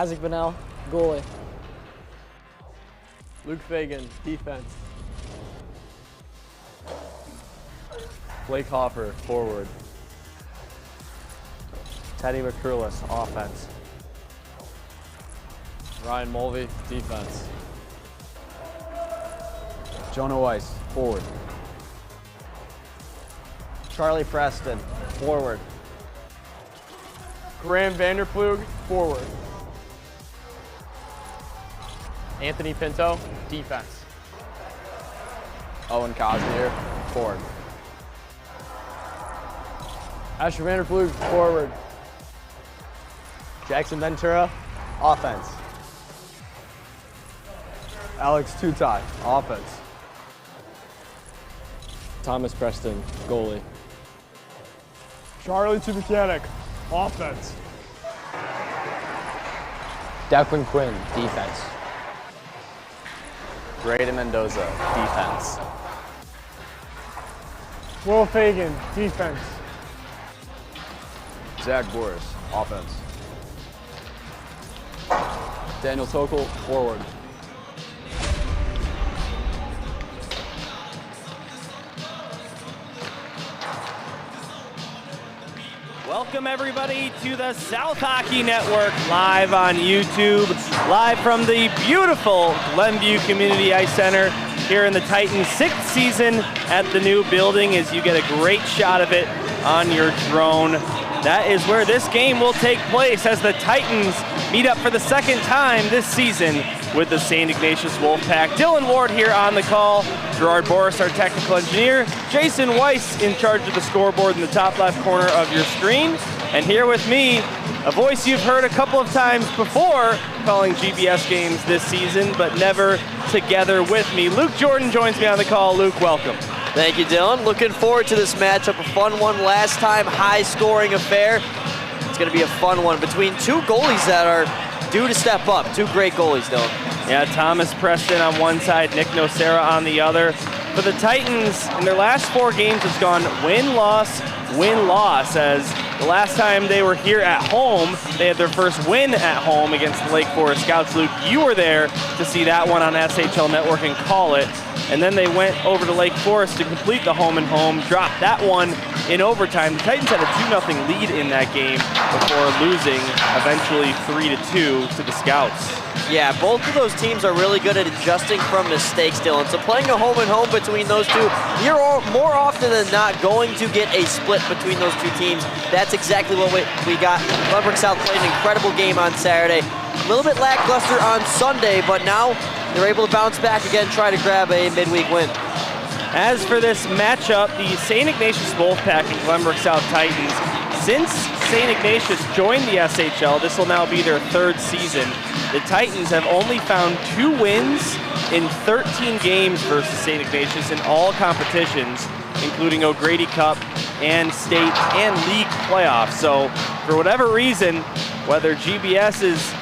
Isaac Bennell, goalie. Luke Fagan, defense. Blake Hoffer, forward. Teddy McCurlis, offense. Ryan Mulvey, defense. Jonah Weiss, forward. Charlie Preston, forward. Graham Vanderplug, forward. Anthony Pinto, defense. Owen Cosmier, forward. Asher Vanderplug, forward. Jackson Ventura, offense. Alex Tutai, offense. Thomas Preston, goalie. Charlie Mechanic, offense. Declan Quinn, defense. Braden Mendoza, defense. Will Fagan, defense. Zach Boris, offense. Daniel Tokel, forward. Welcome everybody to the South Hockey Network, live on YouTube, live from the beautiful Glenview Community Ice Center here in the Titans' 6th season at the new building, as you get a great shot of it on your drone. That is where this game will take place as the Titans meet up for the 2nd time this season with the St. Ignatius Wolfpack. Dylan Ward here on the call, Gerard Boris, our technical engineer, Jason Weiss in charge of the scoreboard in the top left corner of your screen, and here with me, a voice you've heard a couple of times before calling GBS games this season, but never together with me. Luke Jordan joins me on the call. Luke, welcome. Thank you, Dylan. Looking forward to this matchup. A fun one last time, high-scoring affair. It's going to be a fun one between two goalies that are due to step up. Two great goalies, Dylan. Yeah, Thomas Preston on one side, Nick Nocera on the other. For the Titans, in their last 4 games, it's gone win-loss, win-loss, as the last time they were here at home, they had their first win at home against the Lake Forest Scouts. Luke, you were there to see that one on SHL Network and call it. And then they went over to Lake Forest to complete the home and home, dropped that one in overtime. The Titans had a 2-0 lead in that game before losing eventually 3-2 to the Scouts. Yeah, both of those teams are really good at adjusting from mistakes, Dylan. So playing a home and home between those two, you're more often than not going to get a split between those two teams. That's exactly what we got. Glenbrook South played an incredible game on Saturday. A little bit lackluster on Sunday, but now they're able to bounce back again, try to grab a midweek win. As for this matchup, the St. Ignatius Wolfpack and Glenbrook South Titans, since St. Ignatius joined the SHL, this will now be their 3rd season. The Titans have only found 2 wins in 13 games versus St. Ignatius in all competitions, including O'Grady Cup and state and league playoffs. So for whatever reason, whether GBS is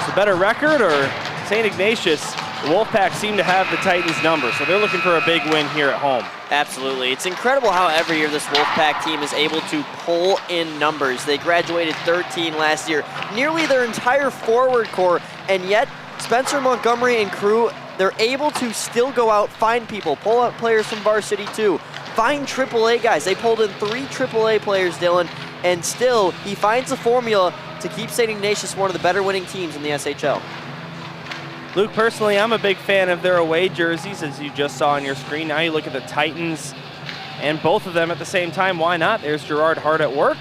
a better record or St. Ignatius, the Wolfpack seem to have the Titans' number, so they're looking for a big win here at home. Absolutely. It's incredible how every year this Wolfpack team is able to pull in numbers. They graduated 13 last year, nearly their entire forward core, and yet Spencer Montgomery and crew, they're able to still go out, find people, pull out players from Varsity too, find AAA guys. They pulled in 3 AAA players, Dylan, and still he finds a formula to keep St. Ignatius one of the better winning teams in the SHL. Luke, personally, I'm a big fan of their away jerseys, as you just saw on your screen. Now you look at the Titans and both of them at the same time. Why not? There's Gerard hard at work.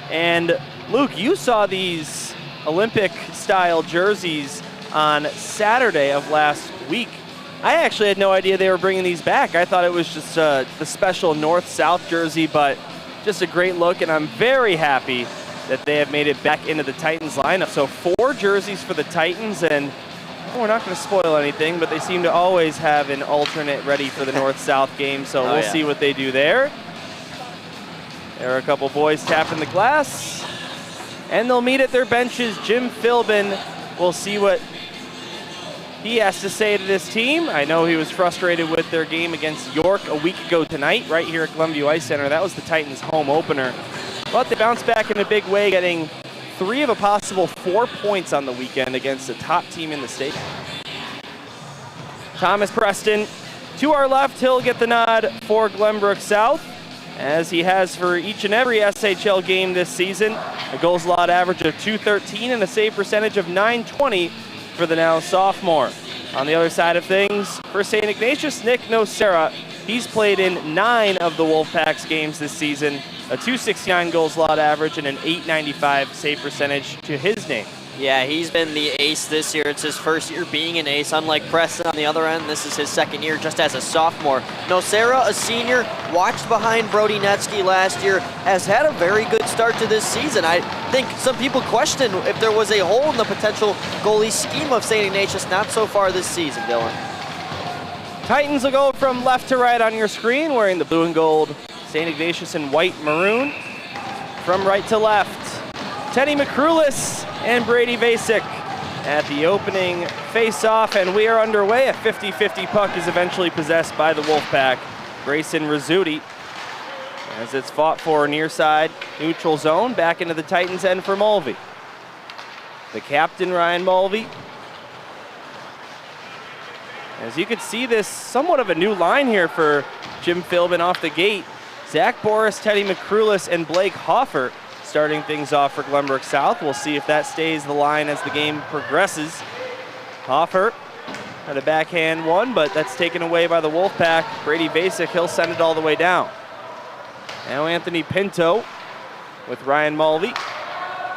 And Luke, you saw these Olympic-style jerseys on Saturday of last week. I actually had no idea they were bringing these back. I thought it was just the special North-South jersey, but just a great look, and I'm very happy that they have made it back into the Titans lineup. So 4 jerseys for the Titans, and we're not going to spoil anything, but they seem to always have an alternate ready for the North-South game, so we'll see what they do there. There are a couple boys tapping the glass, and they'll meet at their benches. Jim Philbin, we'll see what he has to say to this team. I know he was frustrated with their game against York a week ago tonight, right here at Glenview Ice Center. That was the Titans' home opener. But they bounced back in a big way, getting 3 of a possible 4 points on the weekend against a top team in the state. Thomas Preston to our left, he'll get the nod for Glenbrook South, as he has for each and every SHL game this season. A goals allowed average of .213 and a save percentage of .920 for the now sophomore. On the other side of things, for St. Ignatius, Nick Nocera, he's played in 9 of the Wolfpack's games this season, a .269 goals allowed average and an .895 save percentage to his name. Yeah, he's been the ace this year. It's his first year being an ace. Unlike Preston on the other end, this is his second year just as a sophomore. Nocera, a senior, watched behind Brody Netsky last year, has had a very good start to this season. I think some people question if there was a hole in the potential goalie scheme of St. Ignatius. Not so far this season, Dylan. Titans will go from left to right on your screen, wearing the blue and gold. St. Ignatius in white maroon. From right to left, Teddy McCrulis and Brady Vasek at the opening face-off, and we are underway. A 50-50 puck is eventually possessed by the Wolfpack. Grayson Rizzuti, as it's fought for near side neutral zone, back into the Titans' end for Mulvey. The captain, Ryan Mulvey. As you can see, this somewhat of a new line here for Jim Philbin off the gate. Zach Boris, Teddy McCrulis, and Blake Hoffer starting things off for Glenbrook South. We'll see if that stays the line as the game progresses. Hoffer had a backhand one, but that's taken away by the Wolfpack. Brady Vasek, he'll send it all the way down. Now Anthony Pinto with Ryan Mulvey.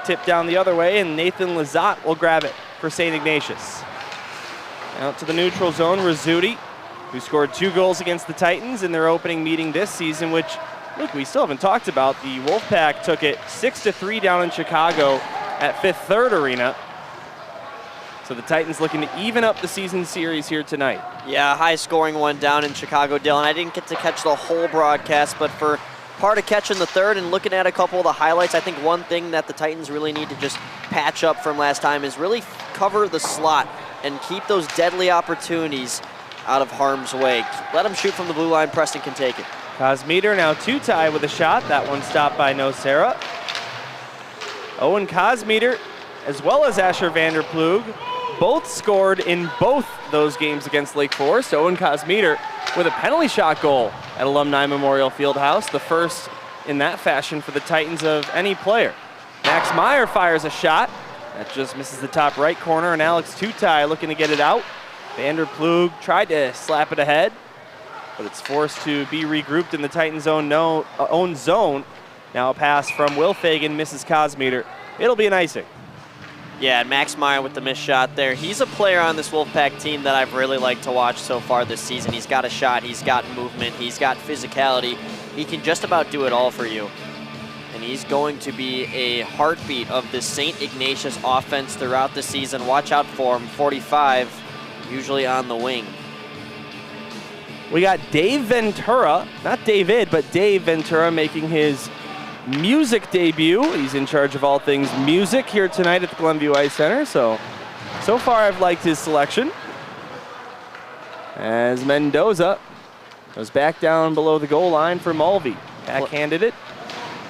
Tipped down the other way, and Nathan Lazat will grab it for St. Ignatius. Out to the neutral zone, Rizzuti, who scored 2 goals against the Titans in their opening meeting this season, which, look, we still haven't talked about. The Wolfpack took it 6-3 down in Chicago at Fifth Third Arena. So the Titans looking to even up the season series here tonight. Yeah, high scoring one down in Chicago, Dylan. I didn't get to catch the whole broadcast, but for part of catching the third and looking at a couple of the highlights, I think one thing that the Titans really need to just patch up from last time is really cover the slot and keep those deadly opportunities out of harm's way. Let them shoot from the blue line. Preston can take it. Cosmeter now 2-tie with a shot. That one stopped by Nocera. Owen Cosmeter, as well as Asher Vanderplug, both scored in both those games against Lake Forest. Owen Cosmeter with a penalty shot goal at Alumni Memorial Fieldhouse, the first in that fashion for the Titans of any player. Max Meyer fires a shot. That just misses the top right corner, and Alex Tutai looking to get it out. Vanderplug tried to slap it ahead, but it's forced to be regrouped in the Titans' own zone. Now a pass from Will Fagan misses Cosmeter. It'll be an icing. Yeah, and Max Meyer with the missed shot there. He's a player on this Wolfpack team that I've really liked to watch so far this season. He's got a shot, he's got movement, he's got physicality. He can just about do it all for you. And he's going to be a heartbeat of the St. Ignatius offense throughout the season. Watch out for him, 45, usually on the wing. We got Dave Ventura, not David, but Dave Ventura making his music debut. He's in charge of all things music here tonight at the Glenview Ice Center. So far I've liked his selection. As Mendoza goes back down below the goal line for Mulvey. Backhanded it.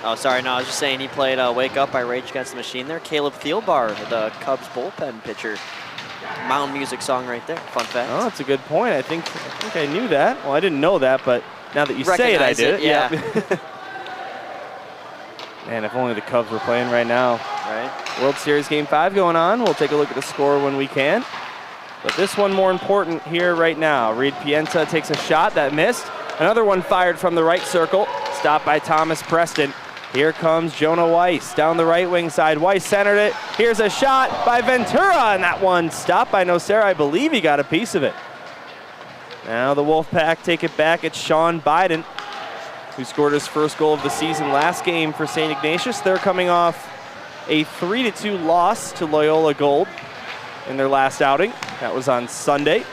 Oh, sorry, no, I was just saying he played Wake Up by Rage Against the Machine there. Caleb Thielbar, the Cubs bullpen pitcher. Mound music song right there, fun fact. Oh, that's a good point. I think I knew that. Well, I didn't know that, but now that you say it, I did. Yeah. Man, if only the Cubs were playing right now. Right. World Series Game 5 going on. We'll take a look at the score when we can. But this one more important here right now. Reed Pienta takes a shot that missed. Another one fired from the right circle. Stopped by Thomas Preston. Here comes Jonah Weiss down the right wing side. Weiss centered it. Here's a shot by Ventura, and that one stopped by Nocera. I believe he got a piece of it. Now the Wolfpack take it back. It's Sean Biden, who scored his first goal of the season last game for St. Ignatius. They're coming off a 3-2 loss to Loyola Gold in their last outing. That was on Sunday.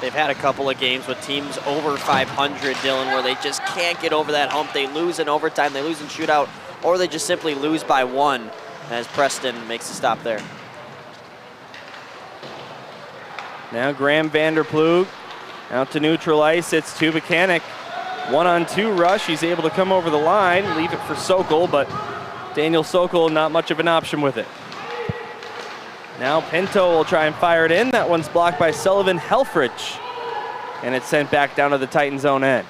They've had a couple of games with teams over 500, Dylan, where they just can't get over that hump. They lose in overtime, they lose in shootout, or they just simply lose by 1 as Preston makes a stop there. Now Graham Vanderplug out to neutral ice. It's to Buchanan. 1-on-2 rush. He's able to come over the line, leave it for Sokol, but Daniel Sokol, not much of an option with it. Now Pinto will try and fire it in. That one's blocked by Sullivan Helfrich. And it's sent back down to the Titans' own end.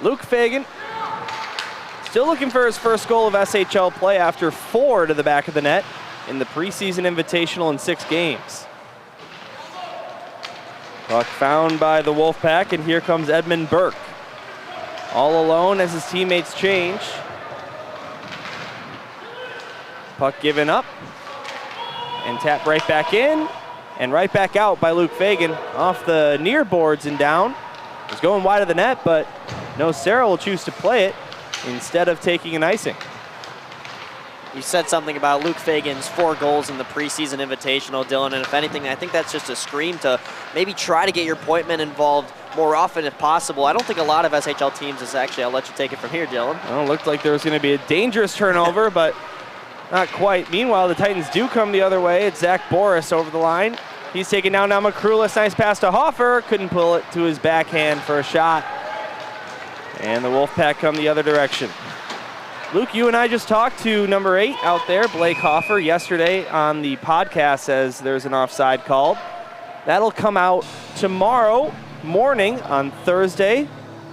Luke Fagan still looking for his first goal of SHL play after 4 to the back of the net in the preseason invitational in 6 games. Puck found by the Wolfpack, and here comes Edmund Burke. All alone as his teammates change. Puck given up and tapped right back in and right back out by Luke Fagan off the near boards and down. It's going wide of the net, but no, Sarah will choose to play it instead of taking an icing. You said something about Luke Fagan's 4 goals in the preseason invitational, Dylan, and if anything, I think that's just a scream to maybe try to get your point men involved more often if possible. I don't think a lot of SHL teams is actually, I'll let you take it from here, Dylan. Well, it looked like there was going to be a dangerous turnover, but not quite. Meanwhile, the Titans do come the other way. It's Zach Boris over the line. He's taken down now McCrulis. Nice pass to Hoffer. Couldn't pull it to his backhand for a shot. And the Wolfpack come the other direction. Luke, you and I just talked to number 8 out there, Blake Hoffer, yesterday on the podcast says there's an offside called. That'll come out tomorrow morning on Thursday.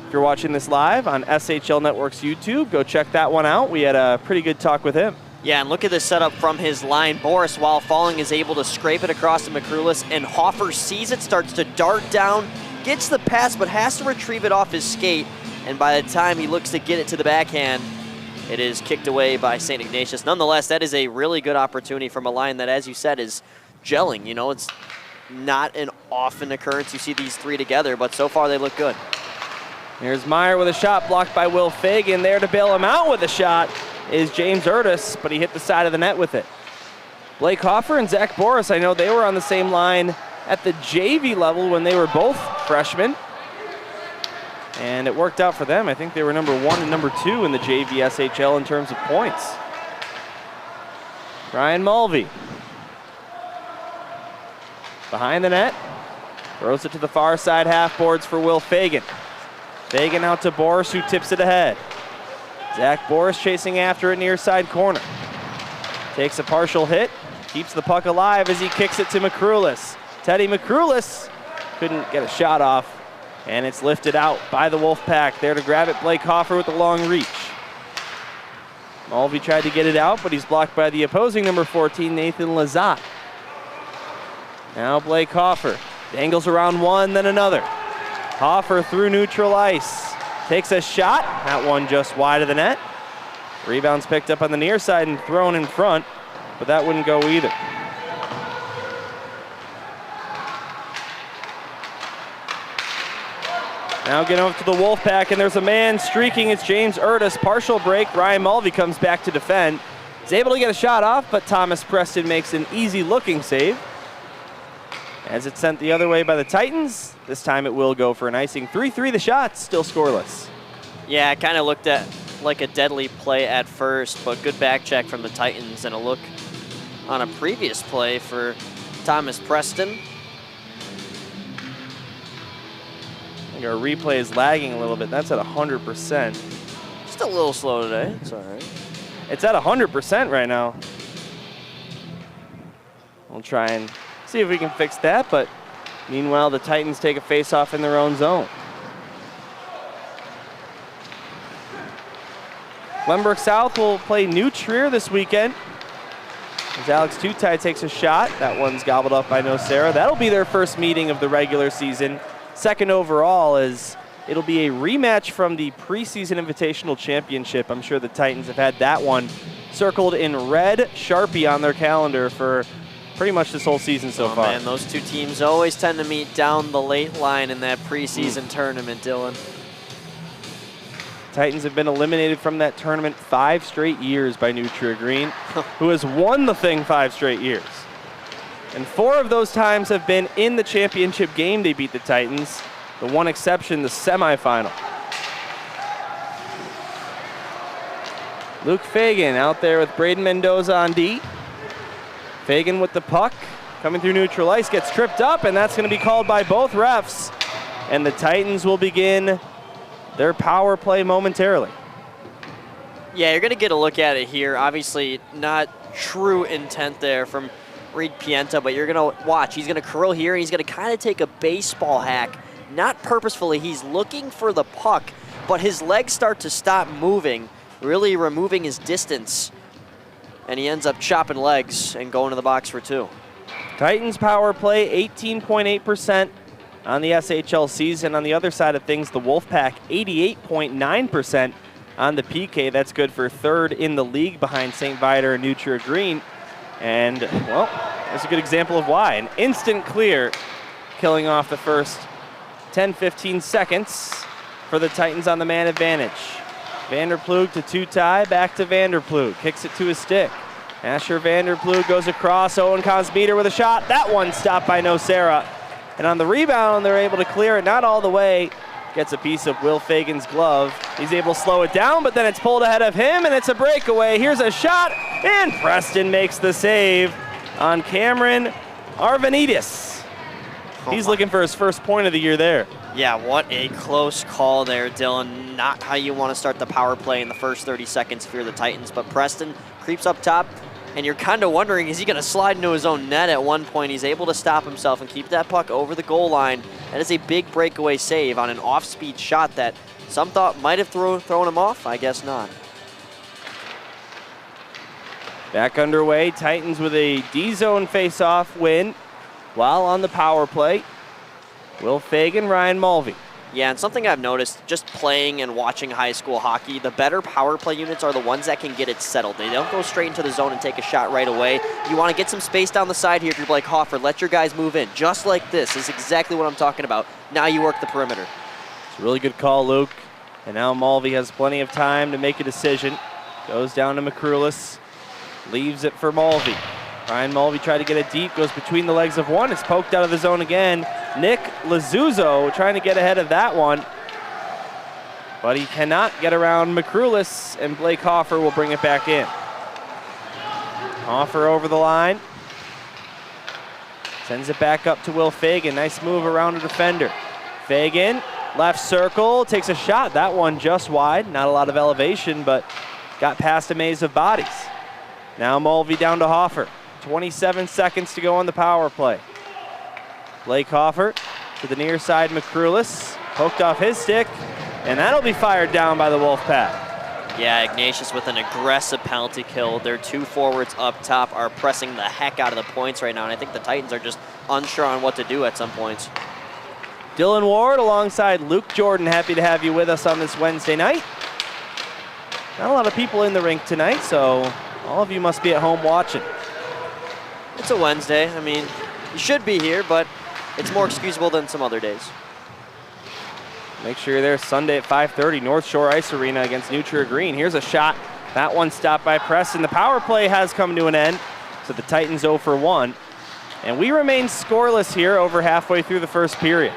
If you're watching this live on SHL Network's YouTube, go check that one out. We had a pretty good talk with him. Yeah, and look at this setup from his line. Boris, while falling, is able to scrape it across to McCrulis, and Hoffer sees it, starts to dart down, gets the pass, but has to retrieve it off his skate, and by the time he looks to get it to the backhand, it is kicked away by St. Ignatius. Nonetheless, that is a really good opportunity from a line that, as you said, is gelling. You know, it's not an often occurrence you see these 3 together, but so far they look good. Here's Meyer with a shot blocked by Will Fagan. There to bail him out with a shot is James Ertis, but he hit the side of the net with it. Blake Hoffer and Zach Boris, I know they were on the same line at the JV level when they were both freshmen. And it worked out for them. I think they were number 1 and number 2 in the JV SHL in terms of points. Ryan Mulvey. Behind the net. Throws it to the far side half boards for Will Fagan. Fagan out to Boris, who tips it ahead. Zach Boris chasing after it near side corner. Takes a partial hit. Keeps the puck alive as he kicks it to McCrulis. Teddy McCrulis couldn't get a shot off. And it's lifted out by the Wolfpack. There to grab it, Blake Hoffer with the long reach. Mulvey tried to get it out, but he's blocked by the opposing number 14, Nathan Lazat. Now Blake Hoffer dangles around one, then another. Hoffer through neutral ice. Takes a shot. That one just wide of the net. Rebound's picked up on the near side and thrown in front, but that wouldn't go either. Now getting over to the Wolfpack, and there's a man streaking. It's James Ertis. Partial break. Ryan Mulvey comes back to defend. He's able to get a shot off, but Thomas Preston makes an easy-looking save. As it's sent the other way by the Titans, this time it will go for an icing. 3-3 the shot, still scoreless. Yeah, it kind of looked at like a deadly play at first, but good back check from the Titans and a look on a previous play for Thomas Preston. I think our replay is lagging a little bit. That's at 100%. Just a little slow today. It's all right. It's at 100% right now. We'll try and see if we can fix that, but meanwhile, the Titans take a face-off in their own zone. Glenbrook South will play New Trier this weekend. As Alex Tutai takes a shot, that one's gobbled up by Nocera. That'll be their first meeting of the regular season. Second overall, as it'll be a rematch from the preseason invitational championship. I'm sure the Titans have had that one circled in red Sharpie on their calendar for pretty much this whole season so far. Man, those two teams always tend to meet down the late line in that preseason tournament, Dylan. Titans have been eliminated from that tournament 5 straight years by New Trier Green, who has won the thing 5 straight years. And 4 of those times have been in the championship game they beat the Titans. The one exception, the semifinal. Luke Fagan out there with Braden Mendoza on D. Fagan with the puck, coming through neutral ice, gets tripped up, and that's going to be called by both refs. And the Titans will begin their power play momentarily. Yeah, you're going to get a look at it here. Obviously, not true intent there from Reed Pienta, but you're going to watch. He's going to curl here, and he's going to kind of take a baseball hack. Not purposefully. He's looking for the puck, but his legs start to stop moving, really removing his distance. And he ends up chopping legs and going to the box for 2. Titans power play 18.8% on the SHL season. On the other side of things, the Wolfpack 88.9% on the PK. That's good for 3rd in the league behind St. Viator and New Trier Green. And, well, that's a good example of why. An instant clear, killing off the first 10-15 seconds for the Titans on the man advantage. Vanderploeg to Tutai, back to Vanderploeg, kicks it to his stick. Asher Vanderploeg goes across, Owen Kosmeter with a shot. That one stopped by Nocera. And on the rebound, they're able to clear it, not all the way. Gets a piece of Will Fagan's glove. He's able to slow it down, but then it's pulled ahead of him, and it's a breakaway. Here's a shot, and Preston makes the save on Cameron Arvanitis. He's looking for his first point of the year there. Yeah, what a close call there, Dylan. Not how you want to start the power play in the first 30 seconds if you're the Titans, but Preston creeps up top, and you're kind of wondering, is he going to slide into his own net at one point? He's able to stop himself and keep that puck over the goal line. That is a big breakaway save on an off-speed shot that some thought might have thrown him off. I guess not. Back underway, Titans with a D-zone face-off win while on the power play. Will Fagan, Ryan Mulvey. Yeah, and something I've noticed just playing and watching high school hockey, the better power play units are the ones that can get it settled. They don't go straight into the zone and take a shot right away. You want to get some space down the side here if you're Blake Hoffer. Let your guys move in. Just like this is exactly what I'm talking about. Now you work the perimeter. It's a really good call, Luke. And now Mulvey has plenty of time to make a decision. Goes down to McCrulis. Leaves it for Mulvey. Ryan Mulvey tried to get it deep, goes between the legs of one. It's poked out of the zone again. Nick Lazuzzo trying to get ahead of that one, but he cannot get around McCrulis, and Blake Hoffer will bring it back in. Hoffer over the line. Sends it back up to Will Fagan. Nice move around a defender. Fagan, left circle, takes a shot. That one just wide. Not a lot of elevation, but got past a maze of bodies. Now Mulvey down to Hoffer. 27 seconds to go on the power play. Blake Hoffer to the near side, McCrulis. Poked off his stick, and that'll be fired down by the Wolfpack. Yeah, Ignatius with an aggressive penalty kill. Their 2 forwards up top are pressing the heck out of the points right now, and I think the Titans are just unsure on what to do at some points. Dylan Ward alongside Luke Jordan. Happy to have you with us on this Wednesday night. Not a lot of people in the rink tonight, so all of you must be at home watching. It's a Wednesday. I mean, you should be here, but it's more excusable than some other days. Make sure you're there Sunday at 5:30, North Shore Ice Arena against New Trier Green. Here's a shot. That one stopped by Preston. The power play has come to an end, so the Titans 0 for 1. And we remain scoreless here over halfway through the first period.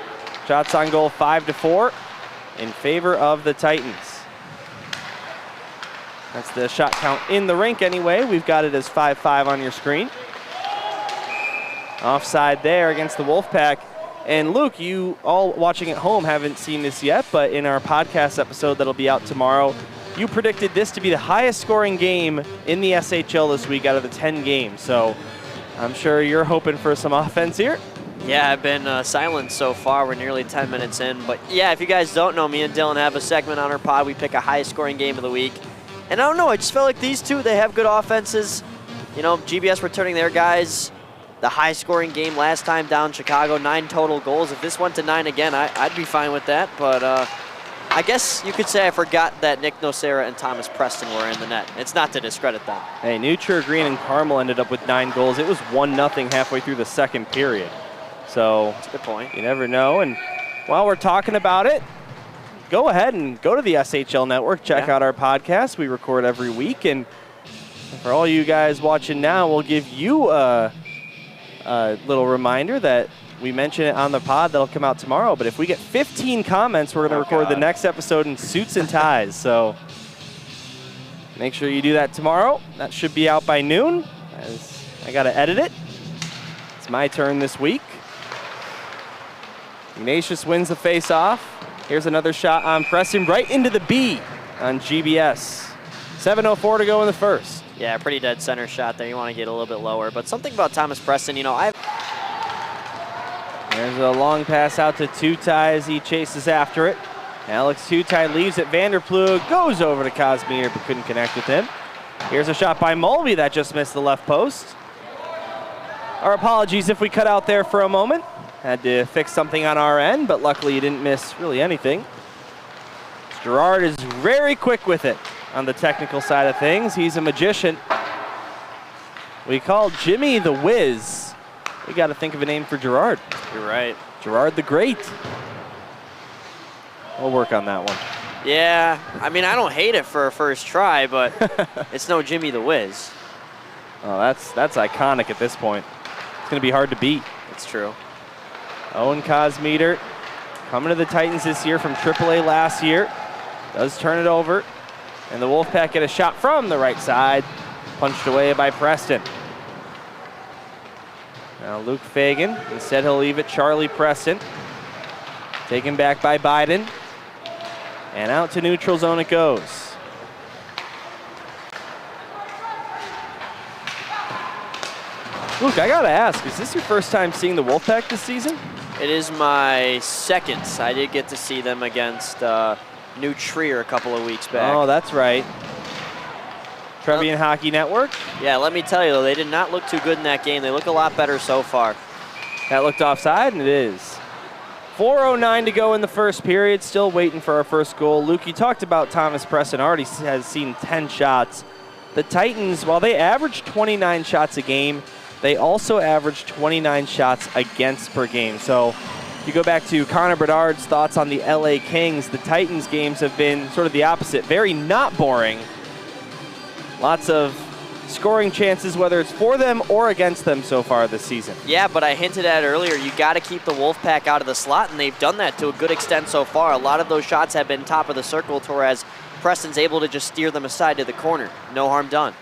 Shots on goal 5-4 in favor of the Titans. That's the shot count in the rink anyway. We've got it as 5-5 on your screen. Offside there against the Wolfpack. And Luke, you all watching at home haven't seen this yet, but in our podcast episode that'll be out tomorrow, you predicted this to be the highest scoring game in the SHL this week out of the 10 games. So I'm sure you're hoping for some offense here. Yeah, I've been silent so far. We're nearly 10 minutes in. But yeah, if you guys don't know, me and Dylan have a segment on our pod. We pick a highest scoring game of the week. And I don't know, I just felt like these two, they have good offenses. You know, GBS returning their guys. The high-scoring game last time down Chicago, 9 total goals. If this went to 9 again, I'd be fine with that. But I guess you could say I forgot that Nick Nocera and Thomas Preston were in the net. It's not to discredit them. Hey, New Trier Green and Carmel ended up with 9 goals. It was 1-0 halfway through the second period. So that's a good point. You never know. And while we're talking about it, go ahead and go to the SHL Network. Check out our podcast. We record every week. And for all you guys watching now, we'll give you a little reminder that we mention it on the pod that'll come out tomorrow. But if we get 15 comments, we're going to record the next episode in suits and ties. So make sure you do that tomorrow. That should be out by noon. As I got to edit it. It's my turn this week. Ignatius wins the face-off. Here's another shot on Preston right into the B on GBS. 7:04 to go in the first. Yeah, pretty dead center shot there. You want to get a little bit lower. But something about Thomas Preston, you know, There's a long pass out to Tutai as he chases after it. Alex Tutai leaves it. Vanderploeg goes over to Kosmir but couldn't connect with him. Here's a shot by Mulvey that just missed the left post. Our apologies if we cut out there for a moment. Had to fix something on our end, but luckily you didn't miss really anything. Gerard is very quick with it on the technical side of things. He's a magician. We call Jimmy the Wiz. We got to think of a name for Gerard. You're right. Gerard the Great. We'll work on that one. Yeah, I mean, I don't hate it for a first try, but it's no Jimmy the Wiz. Oh, that's iconic at this point. It's going to be hard to beat. It's true. Owen Kosmeter coming to the Titans this year from AAA last year. Does turn it over. And the Wolfpack get a shot from the right side. Punched away by Preston. Now Luke Fagan. Instead he'll leave it Charlie Preston. Taken back by Biden. And out to neutral zone it goes. Luke, I gotta ask, is this your first time seeing the Wolfpack this season? It is my second. I did get to see them against New Trier a couple of weeks back. Oh, that's right. Trevian Hockey Network. Yeah, let me tell you, though, they did not look too good in that game. They look a lot better so far. That looked offside, and it is. 4:09 to go in the first period. Still waiting for our first goal. Luke, you talked about Thomas Preston. Already has seen 10 shots. The Titans, while they average 29 shots a game, they also average 29 shots against per game. So if you go back to Connor Bedard's thoughts on the LA Kings, the Titans games have been sort of the opposite. Very not boring. Lots of scoring chances, whether it's for them or against them so far this season. Yeah, but I hinted at earlier, you got to keep the Wolfpack out of the slot, and they've done that to a good extent so far. A lot of those shots have been top of the circle, whereas Preston's able to just steer them aside to the corner. No harm done.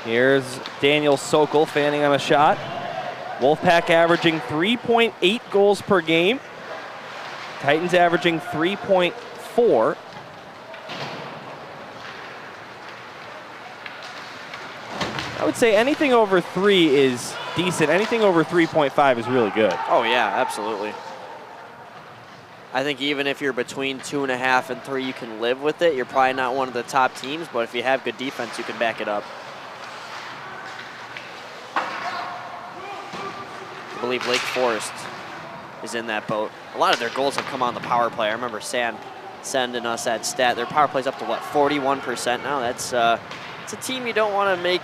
Here's Daniel Sokol fanning on a shot. Wolfpack averaging 3.8 goals per game. Titans averaging 3.4. I would say anything over 3 is decent. Anything over 3.5 is really good. Oh, yeah, absolutely. I think even if you're between 2.5 and 3, you can live with it. You're probably not one of the top teams, but if you have good defense, you can back it up. I believe Lake Forest is in that boat. A lot of their goals have come on the power play. I remember sending us that stat. Their power play's up to, what, 41% now? It's a team you don't want to make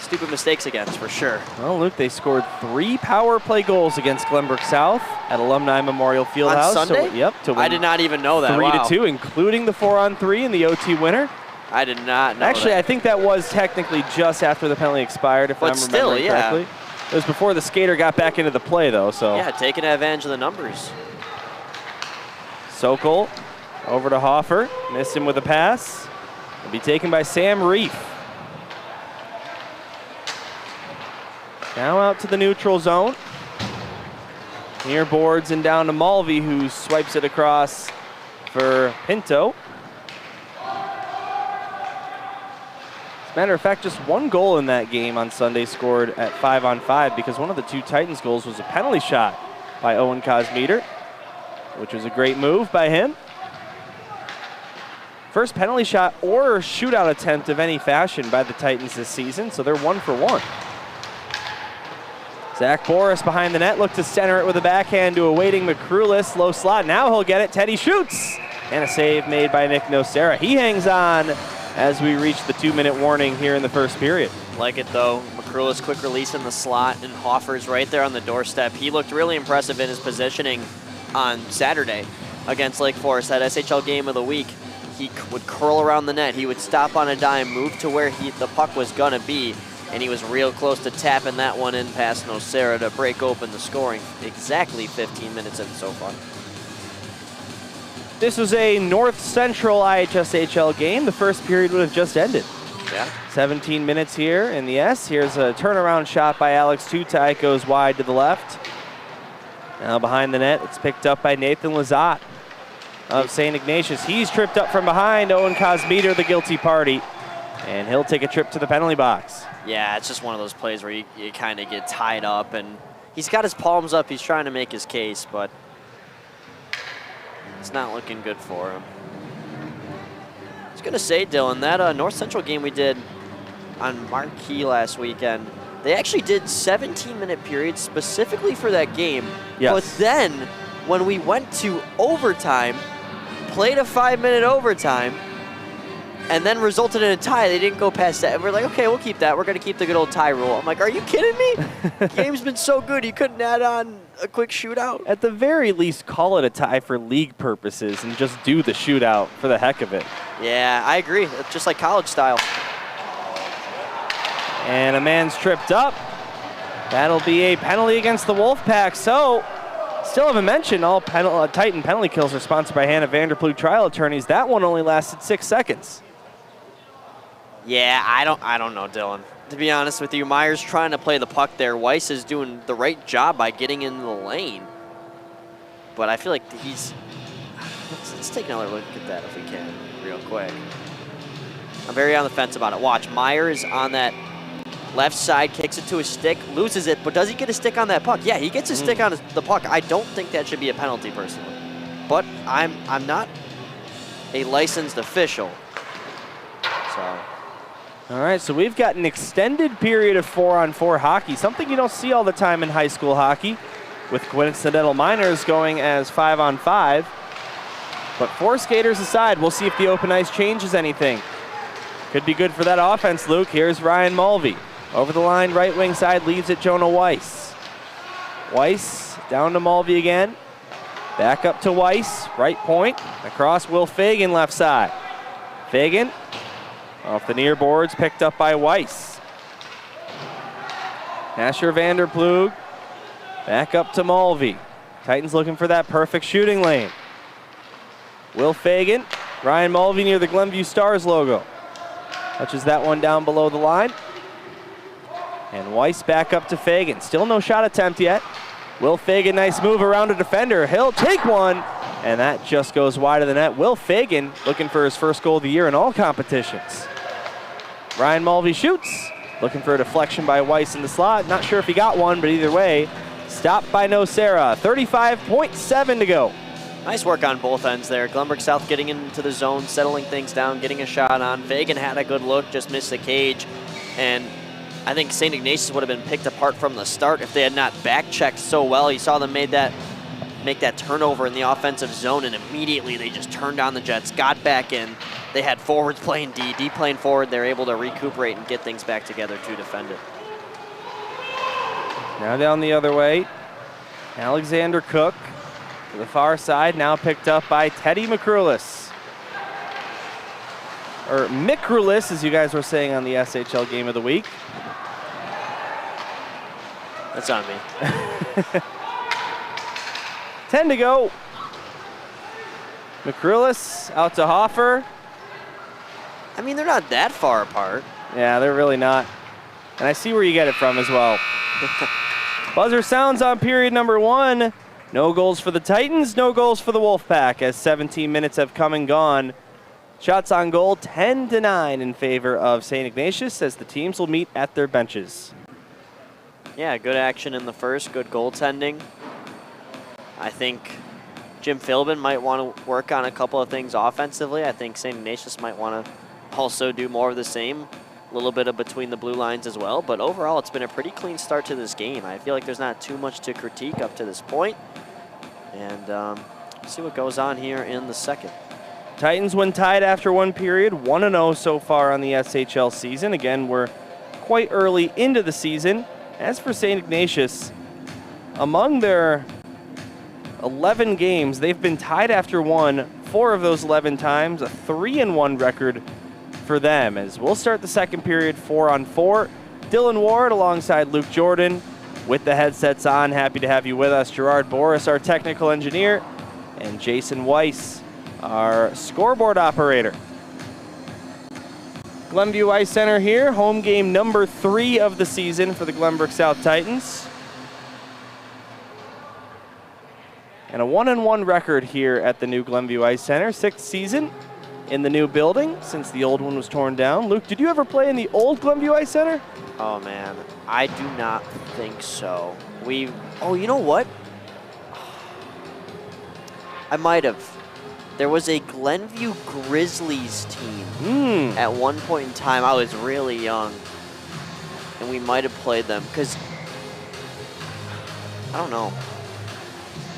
stupid mistakes against, for sure. Well, Luke, they scored 3 power play goals against Glenbrook South at Alumni Memorial Fieldhouse. On Sunday? Yep. To win I did not even know that. 3-2, including the 4-on-3 in the OT winner. I did not know Actually, that. I think that was technically just after the penalty expired, if I'm remembering correctly. It was before the skater got back into the play, though. So yeah, taking advantage of the numbers. Sokol over to Hoffer. Missed him with a pass. Will be taken by Sam Reef. Now out to the neutral zone. Near boards and down to Mulvey, who swipes it across for Pinto. As a matter of fact, just 1 goal in that game on Sunday scored at 5-on-5 because one of the 2 Titans goals was a penalty shot by Owen Kosmeter, which was a great move by him. First penalty shot or shootout attempt of any fashion by the Titans this season, so they're 1 for 1. Zach Boris behind the net, looked to center it with a backhand to a waiting McCrulis, low slot. Now he'll get it, Teddy shoots! And a save made by Nick Nocera. He hangs on as we reach the 2-minute warning here in the first period. Like it, though. McCrulis quick release in the slot, and Hoffer's right there on the doorstep. He looked really impressive in his positioning on Saturday against Lake Forest, that SHL game of the week. He would curl around the net. He would stop on a dime, move to where the puck was going to be, and he was real close to tapping that one in past Nocera to break open the scoring. Exactly 15 minutes in so far. This was a North Central IHSHL game. The first period would have just ended. Yeah. 17 minutes here in the S. Here's a turnaround shot by Alex Tutai. Goes wide to the left. Now behind the net, it's picked up by Nathan Lazat. of St. Ignatius. He's tripped up from behind. Owen Cosmeter, the guilty party. And he'll take a trip to the penalty box. Yeah, it's just one of those plays where you kind of get tied up, and he's got his palms up. He's trying to make his case, but it's not looking good for him. I was going to say, Dylan, that North Central game we did on Marquee last weekend, they actually did 17-minute periods specifically for that game. Yes. But then when we went to overtime, played a 5-minute overtime, and then resulted in a tie. They didn't go past that. And we're like, okay, we'll keep that. We're going to keep the good old tie rule. I'm like, are you kidding me? The game's been so good, you couldn't add on a quick shootout? At the very least, call it a tie for league purposes and just do the shootout for the heck of it. Yeah, I agree. It's just like college style. And a man's tripped up. That'll be a penalty against the Wolfpack. So, still haven't mentioned all Titan penalty kills are sponsored by Hannah Vanderploeg Trial Attorneys. That one only lasted 6 seconds. Yeah, I don't know, Dylan. To be honest with you, Myers trying to play the puck there. Weiss is doing the right job by getting into the lane. But I feel like he's... Let's take another look at that if we can, real quick. I'm very on the fence about it. Watch, Myers on that left side, kicks it to his stick, loses it, but does he get a stick on that puck? Yeah, he gets a stick on the puck. I don't think that should be a penalty, personally. But I'm not a licensed official, so... All right, so we've got an extended period of 4-on-4 hockey, something you don't see all the time in high school hockey, with coincidental minors going as 5-on-5. But 4 skaters aside, we'll see if the open ice changes anything. Could be good for that offense, Luke. Here's Ryan Mulvey. Over the line, right wing side, leaves it Jonah Weiss. Weiss down to Mulvey again. Back up to Weiss, right point. Across Will Fagan, left side. Fagan off the near boards, picked up by Weiss. Asher Vanderploeg back up to Mulvey. Titans looking for that perfect shooting lane. Will Fagan, Ryan Mulvey near the Glenview Stars logo. Touches that one down below the line. And Weiss back up to Fagan. Still no shot attempt yet. Will Fagan, nice move around a defender. He'll take one, and that just goes wide of the net. Will Fagan looking for his first goal of the year in all competitions. Ryan Mulvey shoots, looking for a deflection by Weiss in the slot. Not sure if he got one, but either way, stopped by Nocera. 35.7 to go. Nice work on both ends there. Glenbrook South getting into the zone, settling things down, getting a shot on. Fagan had a good look, just missed the cage. And I think St. Ignatius would have been picked apart from the start if they had not back-checked so well. You saw them make that turnover in the offensive zone, and immediately they just turned on the Jets, got back in. They had forwards playing D playing forward. They're able to recuperate and get things back together to defend it. Now down the other way, Alexander Cook to the far side, now picked up by Teddy McCrulis. Or Micrulis, as you guys were saying on the SHL Game of the Week. That's on me. 10 to go. McCrulis out to Hoffer. I mean, they're not that far apart. Yeah, they're really not. And I see where you get it from as well. Buzzer sounds on period number 1. No goals for the Titans, no goals for the Wolfpack as 17 minutes have come and gone. Shots on goal, 10-9 in favor of St. Ignatius as the teams will meet at their benches. Yeah, good action in the first, good goaltending. I think Jim Philbin might want to work on a couple of things offensively. I think St. Ignatius might want to also do more of the same. A little bit of between the blue lines as well. But overall, it's been a pretty clean start to this game. I feel like there's not too much to critique up to this point. And see what goes on here in the second. Titans when tied after one period, 1-0 so far on the SHL season. Again, we're quite early into the season. As for St. Ignatius, among their 11 games, they've been tied after one 4 of those 11 times, a 3-1 record for them. As we'll start the second period 4-on-4. Dylan Ward alongside Luke Jordan with the headsets on. Happy to have you with us. Gerard Boris, our technical engineer, and Jason Weiss, our scoreboard operator. Glenview Ice Center here, home game number 3 of the season for the Glenbrook South Titans. and a 1-1 record here at the new Glenview Ice Center. 6th season in the new building since the old one was torn down. Luke, did you ever play in the old Glenview Ice Center? Oh man, I do not think so. Oh, you know what? I might have. There was a Glenview Grizzlies team at one point in time. I was really young, and we might have played them because I don't know.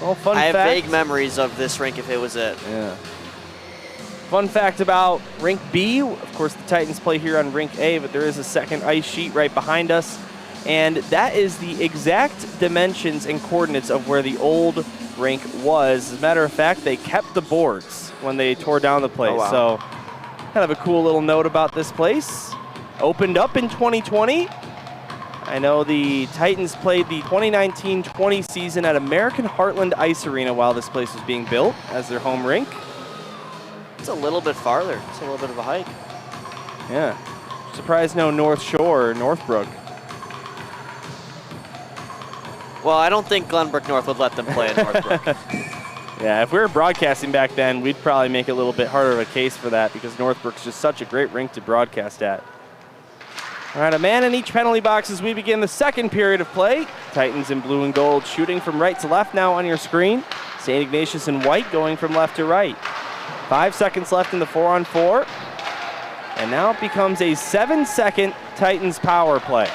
Well, fun I have fact. vague memories of this rink if it was it. Yeah. Fun fact about Rink B, of course the Titans play here on Rink A, but there is a second ice sheet right behind us. And that is the exact dimensions and coordinates of where the old rink was. As a matter of fact, they kept the boards when they tore down the place. Oh, wow. So kind of a cool little note about this place. Opened up in 2020. I know the Titans played the 2019-20 season at American Heartland Ice Arena while this place was being built as their home rink. It's a little bit farther. It's a little bit of a hike. Yeah. Surprised no North Shore or Northbrook. Well, I don't think Glenbrook North would let them play in Northbrook. Yeah, if we were broadcasting back then, we'd probably make it a little bit harder of a case for that because Northbrook's just such a great rink to broadcast at. All right, a man in each penalty box as we begin the second period of play. Titans in blue and gold shooting from right to left now on your screen. St. Ignatius in white going from left to right. 5 seconds left in the 4-on-4. And now it becomes a 7-second Titans power play.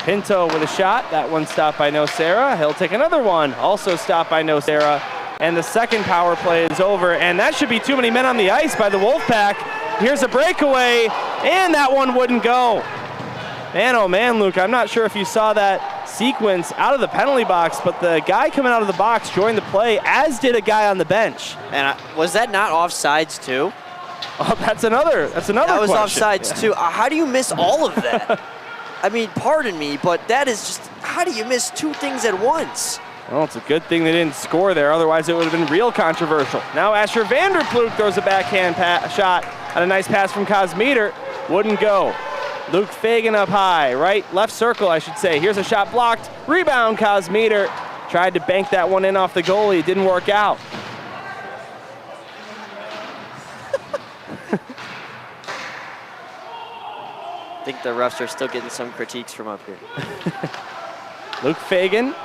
Pinto with a shot. That one stopped by Nocera. He'll take another one. Also stopped by Nocera. And the second power play is over. And that should be too many men on the ice by the Wolfpack. Here's a breakaway. And that one wouldn't go. Man, oh man, Luke, I'm not sure if you saw that sequence out of the penalty box, but the guy coming out of the box joined the play, as did a guy on the bench. And was that not offsides too? Oh, that's another That was question. offsides too. How do you miss all of that? I mean, pardon me, but that is just, how do you miss two things at once? Well, it's a good thing they didn't score there, otherwise it would have been real controversial. Now Asher Vanderploeg throws a backhand shot on a nice pass from Cosmeter. Wouldn't go. Luke Fagan up high, left circle, I should say. Here's a shot blocked. Rebound, Cosmeter. Tried to bank that one in off the goalie. It didn't work out. I think the refs are still getting some critiques from up here. Luke Fagan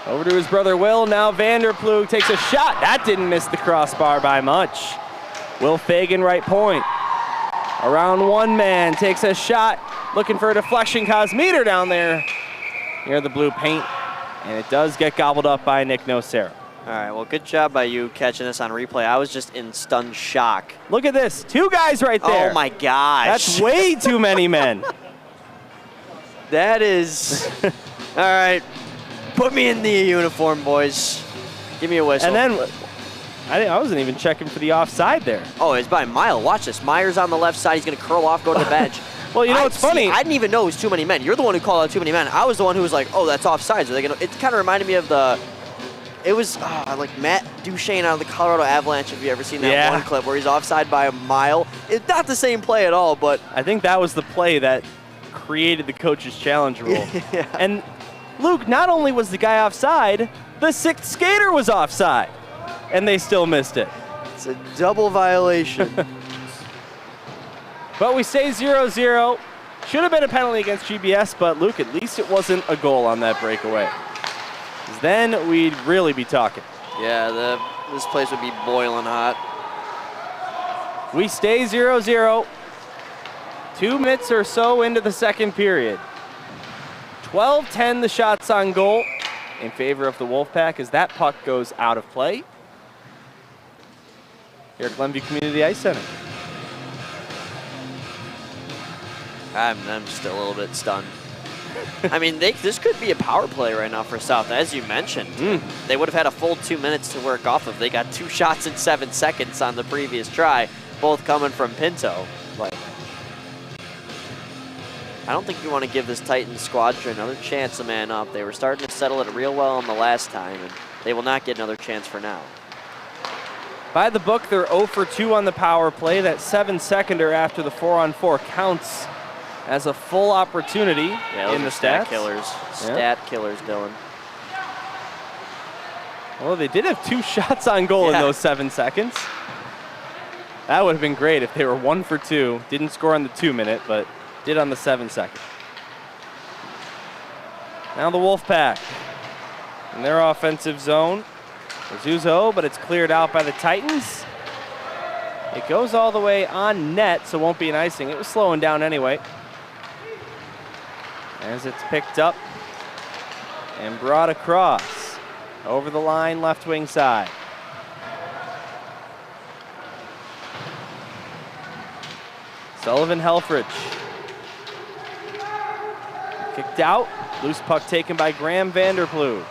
over to his brother Will. Now Vanderploeg takes a shot. That didn't miss the crossbar by much. Will Fagan right point. Around one man, takes a shot, looking for a deflection. Cosmeter down there near the blue paint, and it does get gobbled up by Nick Nocera. All right, well, good job by you catching this on replay. I was just in stunned shock. Look at this, 2 guys right there. Oh my gosh. That's way too many men. That is, all right, put me in the uniform, boys. Give me a whistle. And then, I wasn't even checking for the offside there. Oh, it's by a mile. Watch this. Myers on the left side. He's going to curl off, go to the bench. Well, you know what's funny? I didn't even know it was too many men. You're the one who called out too many men. I was the one who was like, oh, that's offsides. Are they gonna? It kind of reminded me of it was like Matt Duchesne out of the Colorado Avalanche, if you ever seen that one clip where he's offside by a mile. It's not the same play at all, but. I think that was the play that created the coach's challenge rule. Yeah. And Luke, not only was the guy offside, the 6th skater was offside. And they still missed it. It's a double violation. But we stay 0-0. Should have been a penalty against GBS, but Luke, at least it wasn't a goal on that breakaway. 'Cause then we'd really be talking. Yeah, this place would be boiling hot. We stay 0-0. 2 minutes or so into the second period. 12-10 the shots on goal in favor of the Wolfpack as that puck goes out of play here at Glenview Community Ice Center. I'm still a little bit stunned. I mean, this could be a power play right now for South, as you mentioned. They would have had a full 2 minutes to work off of. They got 2 shots in 7 seconds on the previous try, both coming from Pinto. Like, I don't think you want to give this Titans squadron another chance to man up. They were starting to settle it real well on the last time, and they will not get another chance for now. By the book, they're 0 for 2 on the power play. That 7-seconder after the 4-on-4 counts as a full opportunity in the stat stats. killers. Stat killers, Dylan. Well, they did have 2 shots on goal in those 7 seconds. That would have been great if they were 1 for 2. Didn't score on the 2-minute, but did on the 7-second. Now the Wolfpack in their offensive zone. Zuzo, but it's cleared out by the Titans. It goes all the way on net, so won't be an icing. It was slowing down anyway. As it's picked up and brought across. Over the line, left wing side. Sullivan Helfrich. Kicked out. Loose puck taken by Graham Vanderploeg.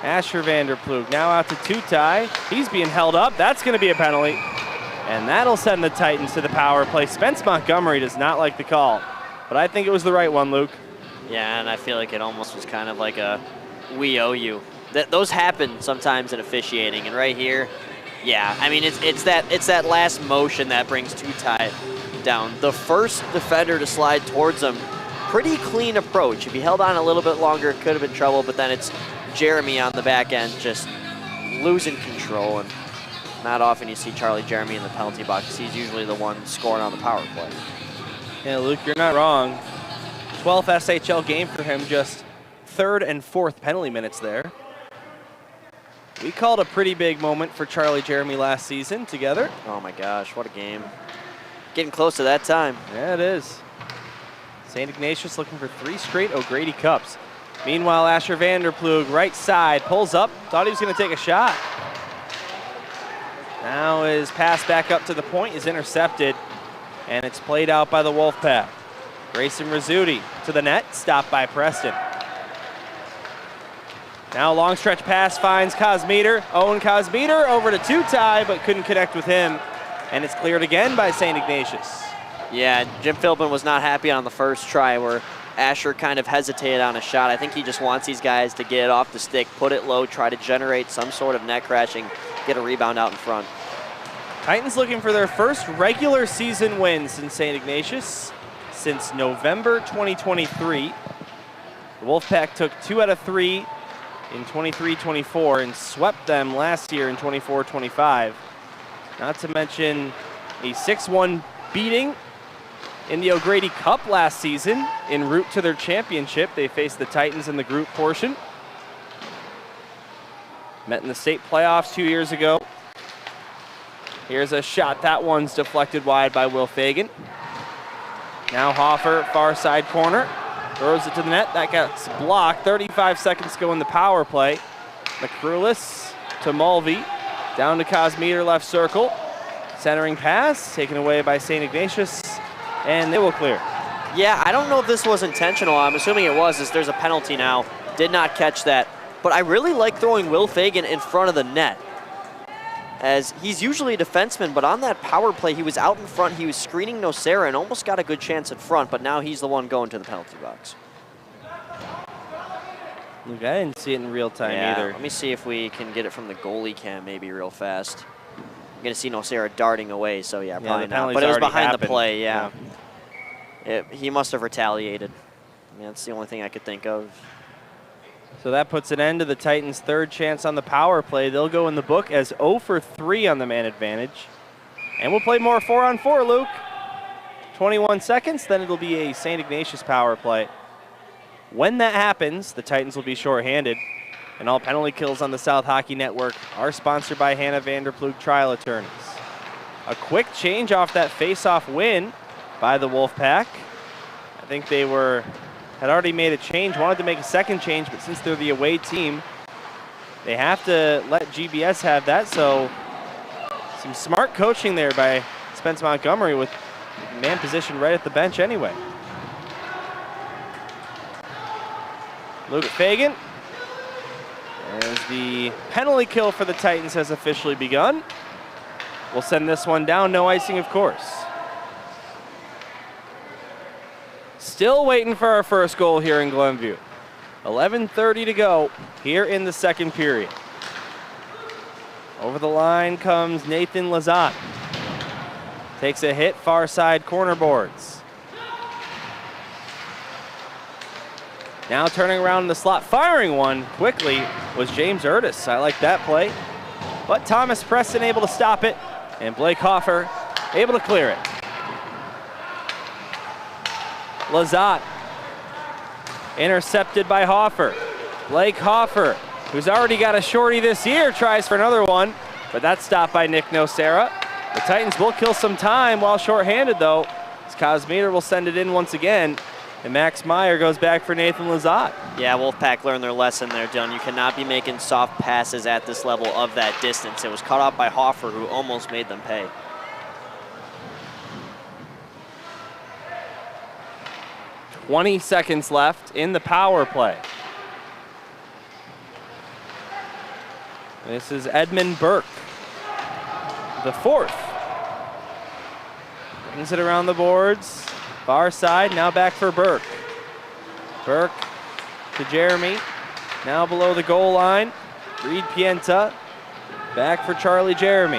Asher Vanderploeg now out to Tutai. He's being held up. That's going to be a penalty. And that'll send the Titans to the power play. Spence Montgomery does not like the call, but I think it was the right one, Luke. Yeah, and I feel like it almost was kind of like a we owe you. Those happen sometimes in officiating, and right here, yeah, I mean it's that last motion that brings Tutai down. The first defender to slide towards him, pretty clean approach. If he held on a little bit longer, it could have been trouble, but then it's Jeremy on the back end just losing control, and not often you see Charlie Jeremy in the penalty box. He's usually the one scoring on the power play. Yeah, Luke, you're not wrong. 12th SHL game for him, just 3rd and 4th penalty minutes there. We called a pretty big moment for Charlie Jeremy last season together. Oh my gosh, what a game. Getting close to that time. Yeah, it is. St. Ignatius looking for 3 straight O'Grady Cups. Meanwhile, Asher Vanderploeg, right side, pulls up, thought he was going to take a shot. Now his pass back up to the point is intercepted, and it's played out by the Wolfpack. Grayson Rizzuti to the net, stopped by Preston. Now long stretch pass finds Cosmeter. Owen Cosmeter over to Tutai, but couldn't connect with him, and it's cleared again by St. Ignatius. Yeah, Jim Philbin was not happy on the first try where Asher kind of hesitated on a shot. I think he just wants these guys to get it off the stick, put it low, try to generate some sort of net crashing, get a rebound out in front. Titans looking for their first regular season win since St. Ignatius since November 2023. The Wolfpack took 2 out of 3 in 23-24 and swept them last year in 24-25. Not to mention a 6-1 beating in the O'Grady Cup last season en route to their championship. They faced the Titans in the group portion. Met in the state playoffs 2 years ago. Here's a shot. That one's deflected wide by Will Fagan. Now Hoffer, far side corner. Throws it to the net. That gets blocked. 35 seconds to go in the power play. McCrulis to Mulvey. Down to Cosmeter, left circle. Centering pass, taken away by St. Ignatius, and they will clear. Yeah, I don't know if this was intentional. I'm assuming it was, as there's a penalty now. Did not catch that. But I really like throwing Will Fagan in front of the net, as he's usually a defenseman, but on that power play, he was out in front. He was screening Nocera and almost got a good chance in front, but now he's the one going to the penalty box. Look, I didn't see it in real time either. Let me see if we can get it from the goalie cam maybe real fast. I'm going to see Nocera darting away, so yeah, probably not. But it was behind the play, yeah. He must have retaliated. I mean, that's the only thing I could think of. So that puts an end to the Titans' 3rd chance on the power play. They'll go in the book as 0 for 3 on the man advantage. And we'll play more 4-on-4, Luke. 21 seconds, then it'll be a St. Ignatius power play. When that happens, the Titans will be shorthanded. And all penalty kills on the South Hockey Network are sponsored by Hannah Vanderploeg Trial Attorneys. A quick change off that face-off win by the Wolfpack. I think they had already made a change, wanted to make a second change, but since they're the away team, they have to let GBS have that. So some smart coaching there by Spence Montgomery with man position right at the bench anyway. Luke Fagan. As the penalty kill for the Titans has officially begun. We'll send this one down, no icing of course. Still waiting for our first goal here in Glenview. 11:30 to go here in the second period. Over the line comes Nathan Lazat. Takes a hit, far side corner boards. Now turning around in the slot, firing one quickly was James Urtis. I like that play. But Thomas Preston able to stop it, and Blake Hoffer able to clear it. Lazat intercepted by Hoffer. Blake Hoffer, who's already got a shorty this year, tries for another one, but that's stopped by Nick Nocera. The Titans will kill some time while shorthanded though, as Cosmeter will send it in once again, and Max Meyer goes back for Nathan Lazat. Yeah, Wolfpack learned their lesson there, Dylan. You cannot be making soft passes at this level of that distance. It was cut off by Hoffer, who almost made them pay. "20 seconds left in the power play. This is Edmund Burke, the fourth. Brings it around the boards. Far side, now back for Burke. Burke to Jeremy, now below the goal line. Reed Pienta, back for Charlie Jeremy.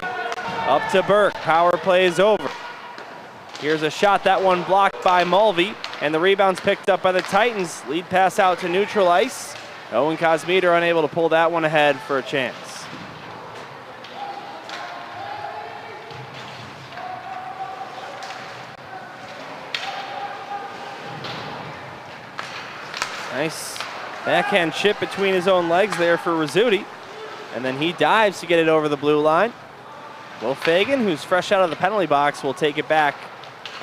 Up to Burke, power play is over. Here's a shot, that one blocked by Mulvey, and the rebound's picked up by the Titans. Lead pass out to neutral ice. Owen Cosmeter unable to pull that one ahead for a chance. Nice backhand chip between his own legs there for Rizzuti. And then he dives to get it over the blue line. Will Fagan, who's fresh out of the penalty box, will take it back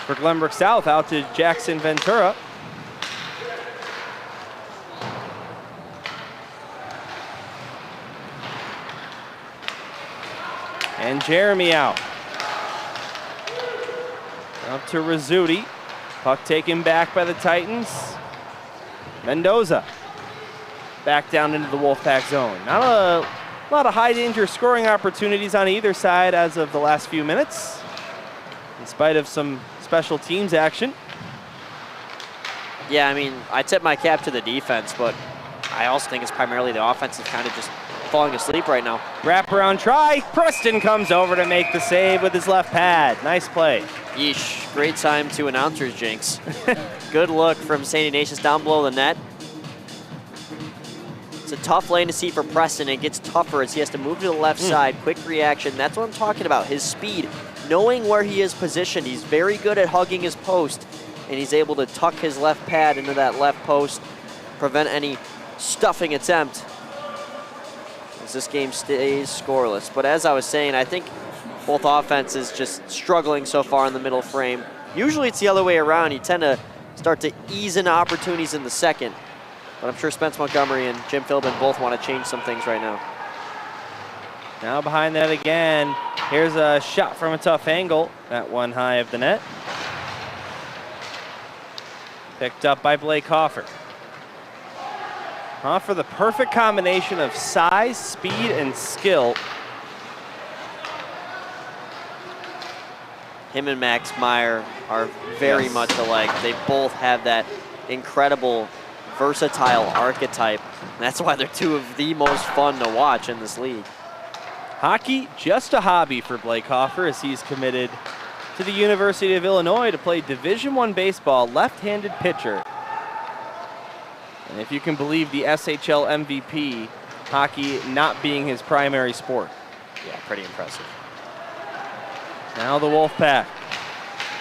for Glenbrook South out to Jackson Ventura. And Jeremy out. Up to Rizzuti. Puck taken back by the Titans. Mendoza back down into the Wolfpack zone. Not a lot of high danger scoring opportunities on either side as of the last few minutes, in spite of some special teams action. Yeah, I mean, I tip my cap to the defense, but I also think it's primarily the offense is kind of just falling asleep right now. Wraparound try. Preston comes over to make the save with his left pad. Nice play. Yeesh, great time to announcers, Jinx. Good look from St. Ignatius down below the net. It's a tough lane to see for Preston. It gets tougher as he has to move to the left side. Quick reaction. That's what I'm talking about. His speed, knowing where he is positioned. He's very good at hugging his post, and he's able to tuck his left pad into that left post, prevent any stuffing attempt as this game stays scoreless. But as I was saying, I think both offenses just struggling so far in the middle frame. Usually it's the other way around. You tend to start to ease into opportunities in the second. But I'm sure Spence Montgomery and Jim Philbin both want to change some things right now. Now behind that again. Here's a shot from a tough angle. That one high of the net. Picked up by Blake Hoffer. Hoffer, the perfect combination of size, speed, and skill. Him and Max Meyer are very much alike. They both have that incredible, versatile archetype. That's why they're two of the most fun to watch in this league. Hockey, just a hobby for Blake Hoffer as he's committed to the University of Illinois to play Division I baseball, left-handed pitcher. And if you can believe the SHL MVP, hockey not being his primary sport. Yeah, pretty impressive. Now the Wolfpack.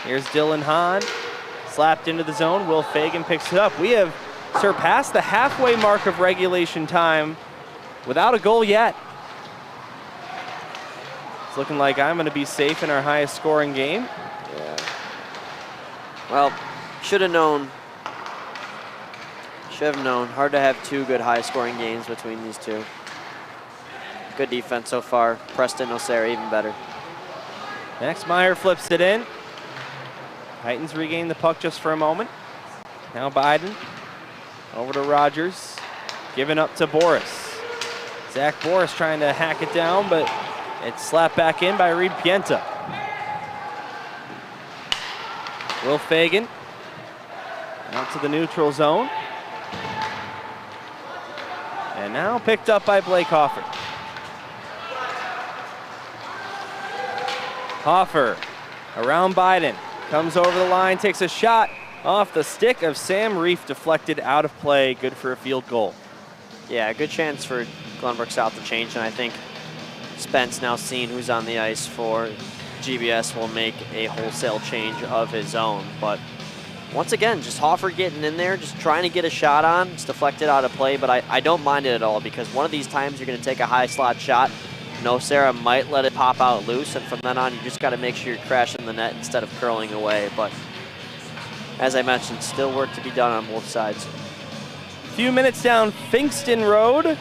Here's Dylan Hahn, slapped into the zone. Will Fagan picks it up. We have surpassed the halfway mark of regulation time without a goal yet. It's looking like I'm going to be safe in our highest scoring game. Yeah. Well, should have known. Should have known. Hard to have two good high scoring games between these two. Good defense so far. Preston Nocera even better. Max Meyer flips it in. Titans regain the puck just for a moment. Now Biden over to Rogers. Given up to Boris. Zach Boris trying to hack it down, but it's slapped back in by Reed Pienta. Will Fagan out to the neutral zone. And now picked up by Blake Hoffer. Hoffer around Biden. Comes over the line, takes a shot. off the stick of Sam Reef, deflected out of play. Good for a field goal. Yeah, a good chance for Glenbrook South to change, and I think Spence, now seeing who's on the ice for GBS, will make a wholesale change of his own. But once again, just Hoffer getting in there, just trying to get a shot on. It's deflected out of play, but I don't mind it at all, because one of these times you're going to take a high slot shot. No, Sarah might let it pop out loose, and from then on, you just got to make sure you're crashing the net instead of curling away. But as I mentioned, still work to be done on both sides. Few minutes down Finkston Road.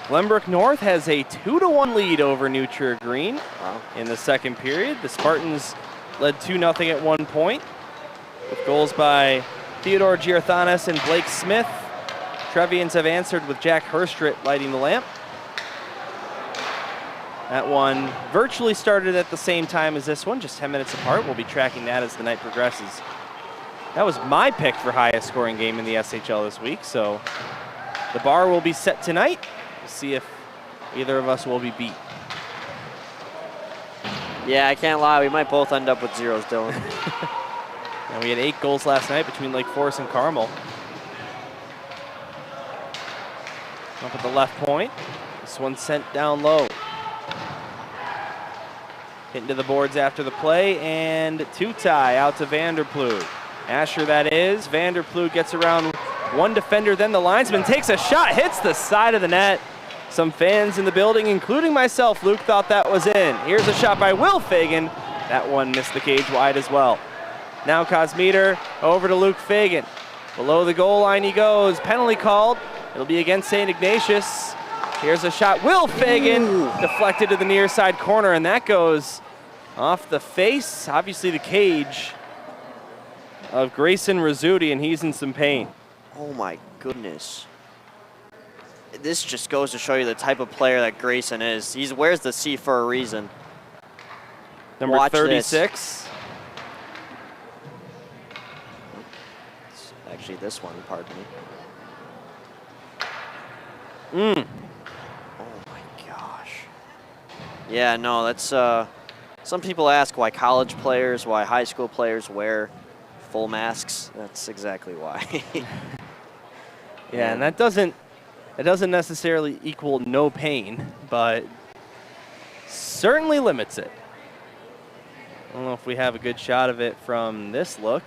Glenbrook North has a 2-1 lead over New Trier Green. Wow. In the second period. The Spartans led 2-0 at one point, with goals by Theodore Giarthanas and Blake Smith. Trevians have answered with Jack Herstrit lighting the lamp. That one virtually started at the same time as this one, just 10 minutes apart. We'll be tracking that as the night progresses. That was my pick for highest scoring game in the SHL this week, so the bar will be set tonight. We'll see if either of us will be beat. Yeah, I can't lie. We might both end up with zeros, Dylan. And we had 8 goals last night between Lake Forest and Carmel. Up at the left point. This one sent down low. Hit into the boards after the play, and Tutai out to Vanderploeg. Asher, that is. Vanderploeg gets around one defender, then the linesman takes a shot, hits the side of the net. Some fans in the building, including myself, Luke, thought that was in. Here's a shot by Will Fagan. That one missed the cage wide as well. Now Cosmeter over to Luke Fagan. Below the goal line he goes. Penalty called. It'll be against St. Ignatius. Here's a shot. Will Fagan deflected to the near side corner, and that goes off the face, obviously the cage, of Grayson Rizzuti, and he's in some pain. Oh my goodness. This just goes to show you the type of player that Grayson is. He wears the C for a reason. Number Watch 36. This. It's actually this one, pardon me. Oh my gosh. Yeah, no, that's, some people ask why college players, why high school players wear full masks. That's exactly why. Yeah, and that doesn't necessarily equal no pain, but certainly limits it. I don't know if we have a good shot of it from this look.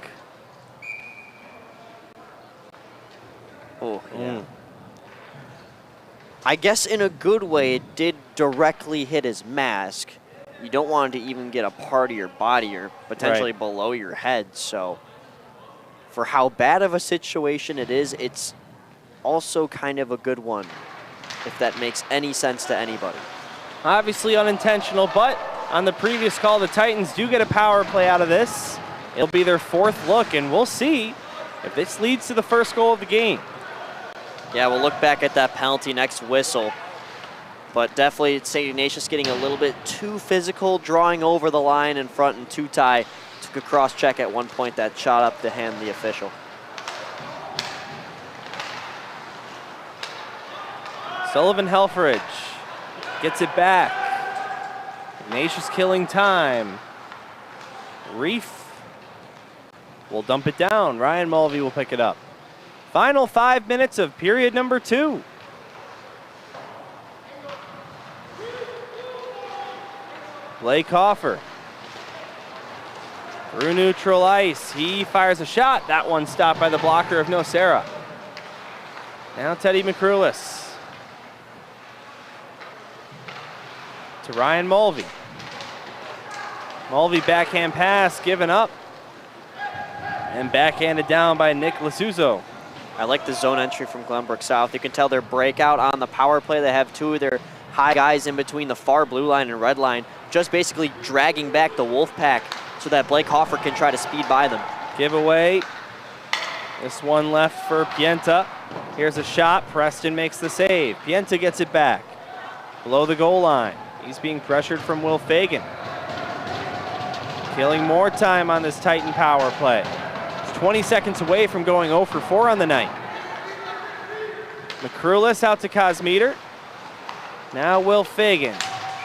Oh, yeah. I guess in a good way, it did directly hit his mask. You don't want it to even get a part of your body or potentially below your head. So for how bad of a situation it is, it's also kind of a good one, if that makes any sense to anybody. Obviously unintentional, but on the previous call, the Titans do get a power play out of this. It'll be their 4th look, and we'll see if this leads to the first goal of the game. Yeah, we'll look back at that penalty next whistle. But definitely St. Ignatius getting a little bit too physical, drawing over the line in front, and Tutai took a cross check at one point that shot up to hand the official. Sullivan Helfrich gets it back. Ignatius killing time. Reef will dump it down. Ryan Mulvey will pick it up. Final 5 minutes of period number 2. Blake Hoffer through neutral ice. He fires a shot. That one stopped by the blocker of Nocera. Now Teddy McCrulis to Ryan Mulvey. Mulvey backhand pass given up and backhanded down by Nick Lasuzo. I like the zone entry from Glenbrook South. You can tell their breakout on the power play. They have 2 of their high guys in between the far blue line and red line, just basically dragging back the Wolfpack so that Blake Hoffer can try to speed by them. Giveaway. This one left for Pienta. Here's a shot. Preston makes the save. Pienta gets it back. Below the goal line. He's being pressured from Will Fagan. Killing more time on this Titan power play. It's 20 seconds away from going 0 for 4 on the night. McCrulis out to Cosmeter. Now Will Fagan.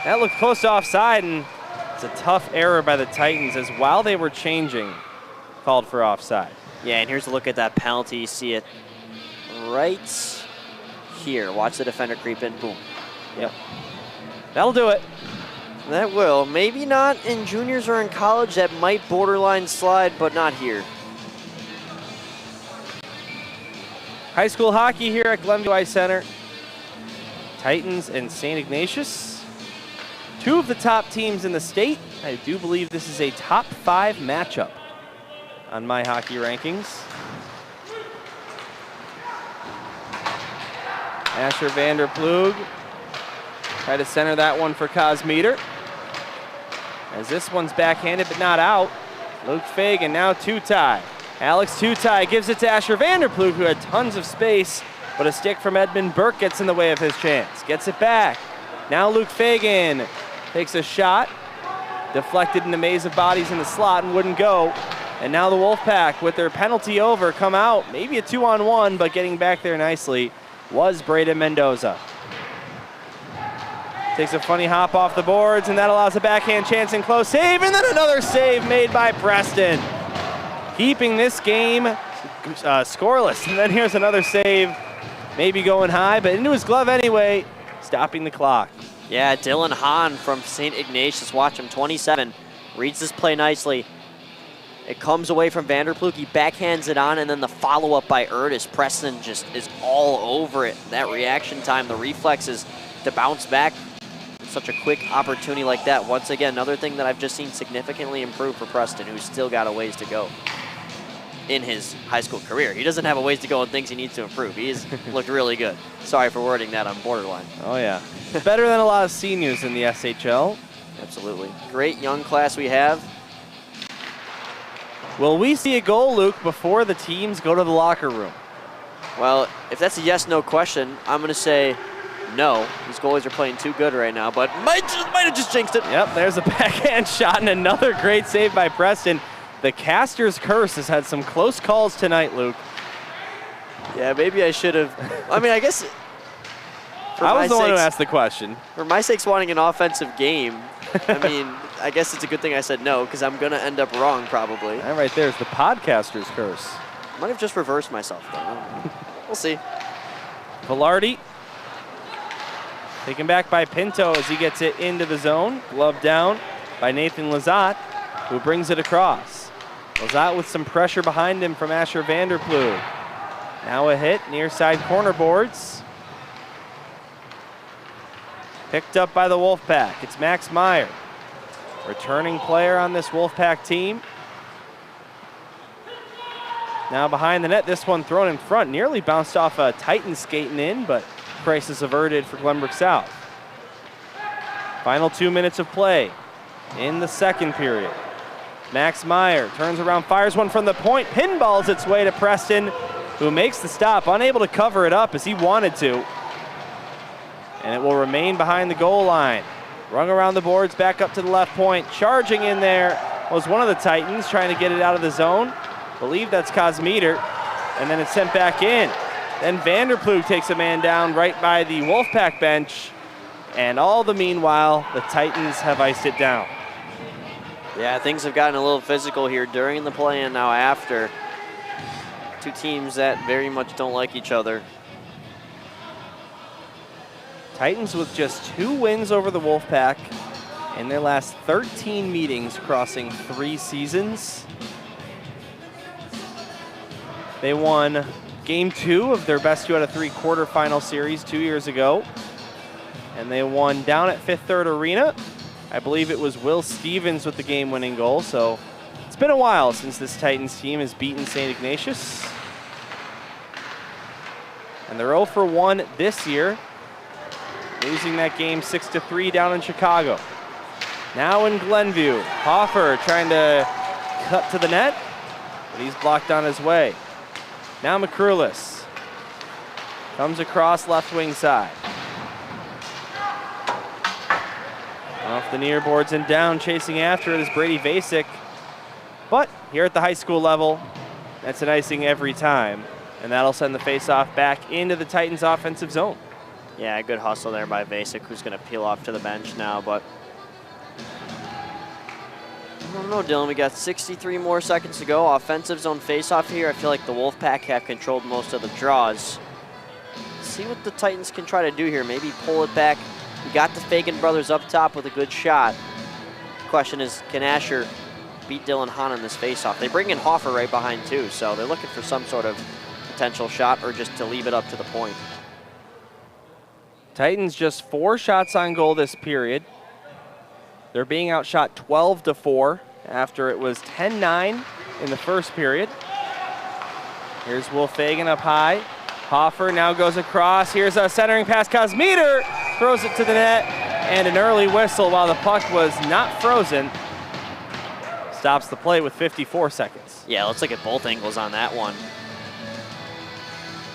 That looked close to offside, and it's a tough error by the Titans, as while they were changing, called for offside. Yeah, and here's a look at that penalty. You see it right here. Watch the defender creep in. Boom. Yep. That'll do it. That will. Maybe not in juniors or in college. That might borderline slide, but not here. High school hockey here at Glenview Ice Center. Titans and St. Ignatius. Two of the top teams in the state. I do believe this is a top 5 matchup on my hockey rankings. Asher Vanderplug try to center that one for Cosmeter. As this one's backhanded but not out. Luke Fagan now Tutai. Alex Tutai gives it to Asher Vanderplug, who had tons of space, but a stick from Edmund Burke gets in the way of his chance. Gets it back. Now Luke Fagan takes a shot, deflected in the maze of bodies in the slot and wouldn't go. And now the Wolfpack, with their penalty over, come out. Maybe a 2-on-1, but getting back there nicely was Braden Mendoza. Takes a funny hop off the boards, and that allows a backhand chance and close save, and then another save made by Preston. Keeping this game scoreless. And then here's another save, maybe going high, but into his glove anyway, stopping the clock. Yeah, Dylan Hahn from St. Ignatius, watch him, 27, reads this play nicely. It comes away from Vanderplug, he backhands it on, and then the follow-up by Erdis. Preston just is all over it. That reaction time, the reflexes to bounce back. Such a quick opportunity like that. Once again, another thing that I've just seen significantly improve for Preston, who's still got a ways to go in his high school career. He doesn't have a ways to go on things he needs to improve. He's looked really good. Sorry for wording that on borderline. Oh yeah, better than a lot of seniors in the SHL. Absolutely. Great young class we have. Will we see a goal, Luke, before the teams go to the locker room? Well, if that's a yes/no question, I'm going to say no. These goalies are playing too good right now, but might have just jinxed it. Yep, there's a backhand shot and another great save by Preston. The caster's curse has had some close calls tonight, Luke. Yeah, maybe I should have. I mean, I guess. I was the one who asked the question. For my sakes, wanting an offensive game, I mean, I guess it's a good thing I said no, because I'm going to end up wrong probably. That right there is the podcaster's curse. I might have just reversed myself, though. We'll see. Velarde taken back by Pinto as he gets it into the zone. Glove down by Nathan Lazat, who brings it across. Lazat with some pressure behind him from Asher Vanderplug. Now a hit, near side corner boards. Picked up by the Wolfpack. It's Max Meyer, returning player on this Wolfpack team. Now behind the net, this one thrown in front. Nearly bounced off a Titan skating in, but crisis averted for Glenbrook South. Final 2 minutes of play in the second period. Max Meyer turns around, fires one from the point, pinballs its way to Preston, who makes the stop, unable to cover it up as he wanted to. And it will remain behind the goal line. Rung around the boards, back up to the left point. Charging in there was one of the Titans trying to get it out of the zone. Believe that's Cosmeter. And then it's sent back in. Then Vanderplug takes a man down right by the Wolfpack bench. And all the meanwhile, the Titans have iced it down. Yeah, things have gotten a little physical here during the play and now after. Two teams that very much don't like each other. Titans with just 2 wins over the Wolfpack in their last 13 meetings, crossing 3 seasons. They won Game 2 of their best 2 out of 3 quarterfinal series 2 years ago. And they won down at Fifth Third Arena. I believe it was Will Stevens with the game-winning goal. So it's been a while since this Titans team has beaten St. Ignatius. And they're 0 for 1 this year, losing that game 6-3 down in Chicago. Now in Glenview, Hoffer trying to cut to the net, but he's blocked on his way. Now McCrulis comes across left wing side. Off the near boards and down, chasing after it is Brady Vasic. But here at the high school level, that's an icing every time. And that'll send the faceoff back into the Titans' offensive zone. Yeah, good hustle there by Vasic, who's going to peel off to the bench now. But don't know, Dylan. We got 63 more seconds to go. Offensive zone faceoff here. I feel like the Wolfpack have controlled most of the draws. See what the Titans can try to do here. Maybe pull it back. We got the Fagan brothers up top with a good shot. Question is, can Asher beat Dylan Hahn in this faceoff? They bring in Hoffer right behind too, so they're looking for some sort of potential shot or just to leave it up to the point. Titans just 4 shots on goal this period. They're being outshot 12-4 after it was 10-9 in the first period. Here's Will Fagan up high. Hoffer now goes across. Here's a centering pass. Kosmeter throws it to the net, and an early whistle while the puck was not frozen. Stops the play with 54 seconds. Yeah, let's look at both angles on that one.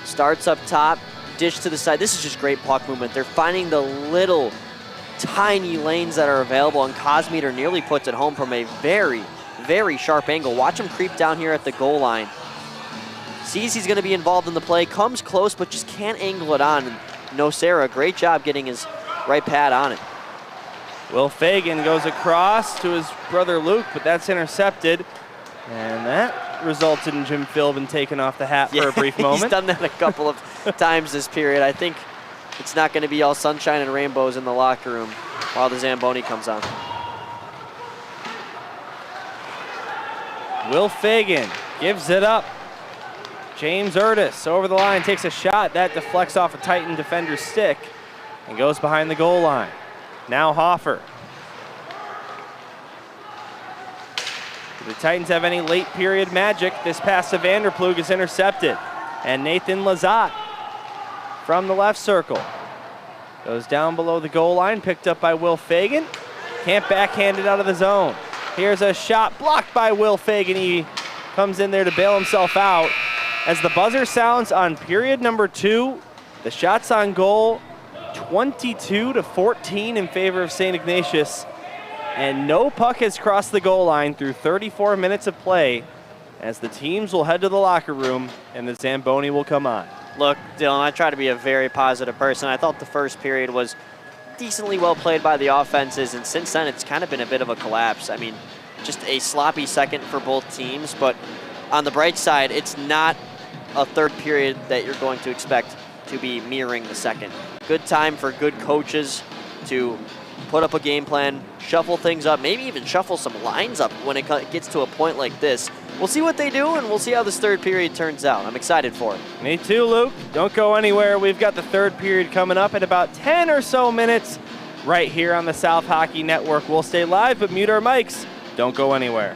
Starts up top, dish to the side. This is just great puck movement. They're finding the little tiny lanes that are available, and Kosmeter nearly puts it home from a very, very sharp angle. Watch him creep down here at the goal line. Sees he's going to be involved in the play, comes close, but just can't angle it on. And Nocera, great job getting his right pad on it. Will Fagan goes across to his brother Luke, but that's intercepted. And that resulted in Jim Philbin taking off the hat for a brief moment. He's done that a couple of times this period. I think it's not going to be all sunshine and rainbows in the locker room while the Zamboni comes on. Will Fagan gives it up. James Erdis over the line, takes a shot. That deflects off a Titan defender's stick and goes behind the goal line. Now Hoffer. Do the Titans have any late period magic? This pass to Vanderplug is intercepted. And Nathan Lazat from the left circle goes down below the goal line, picked up by Will Fagan. Can't backhand it out of the zone. Here's a shot blocked by Will Fagan. He comes in there to bail himself out. As the buzzer sounds on period number 2, the shots on goal 22-14 in favor of St. Ignatius. And no puck has crossed the goal line through 34 minutes of play, as the teams will head to the locker room and the Zamboni will come on. Look, Dylan, I try to be a very positive person. I thought the first period was decently well played by the offenses, and since then it's kind of been a bit of a collapse. I mean, just a sloppy second for both teams, but on the bright side, it's not a third period that you're going to expect to be mirroring the second. Good time for good coaches to put up a game plan, shuffle things up, maybe even shuffle some lines up when it gets to a point like this. We'll see what they do, and we'll see how this third period turns out. I'm excited for it. Me too, Luke. Don't go anywhere. We've got the third period coming up in about 10 or so minutes right here on the South Hockey Network. We'll stay live, but mute our mics. Don't go anywhere.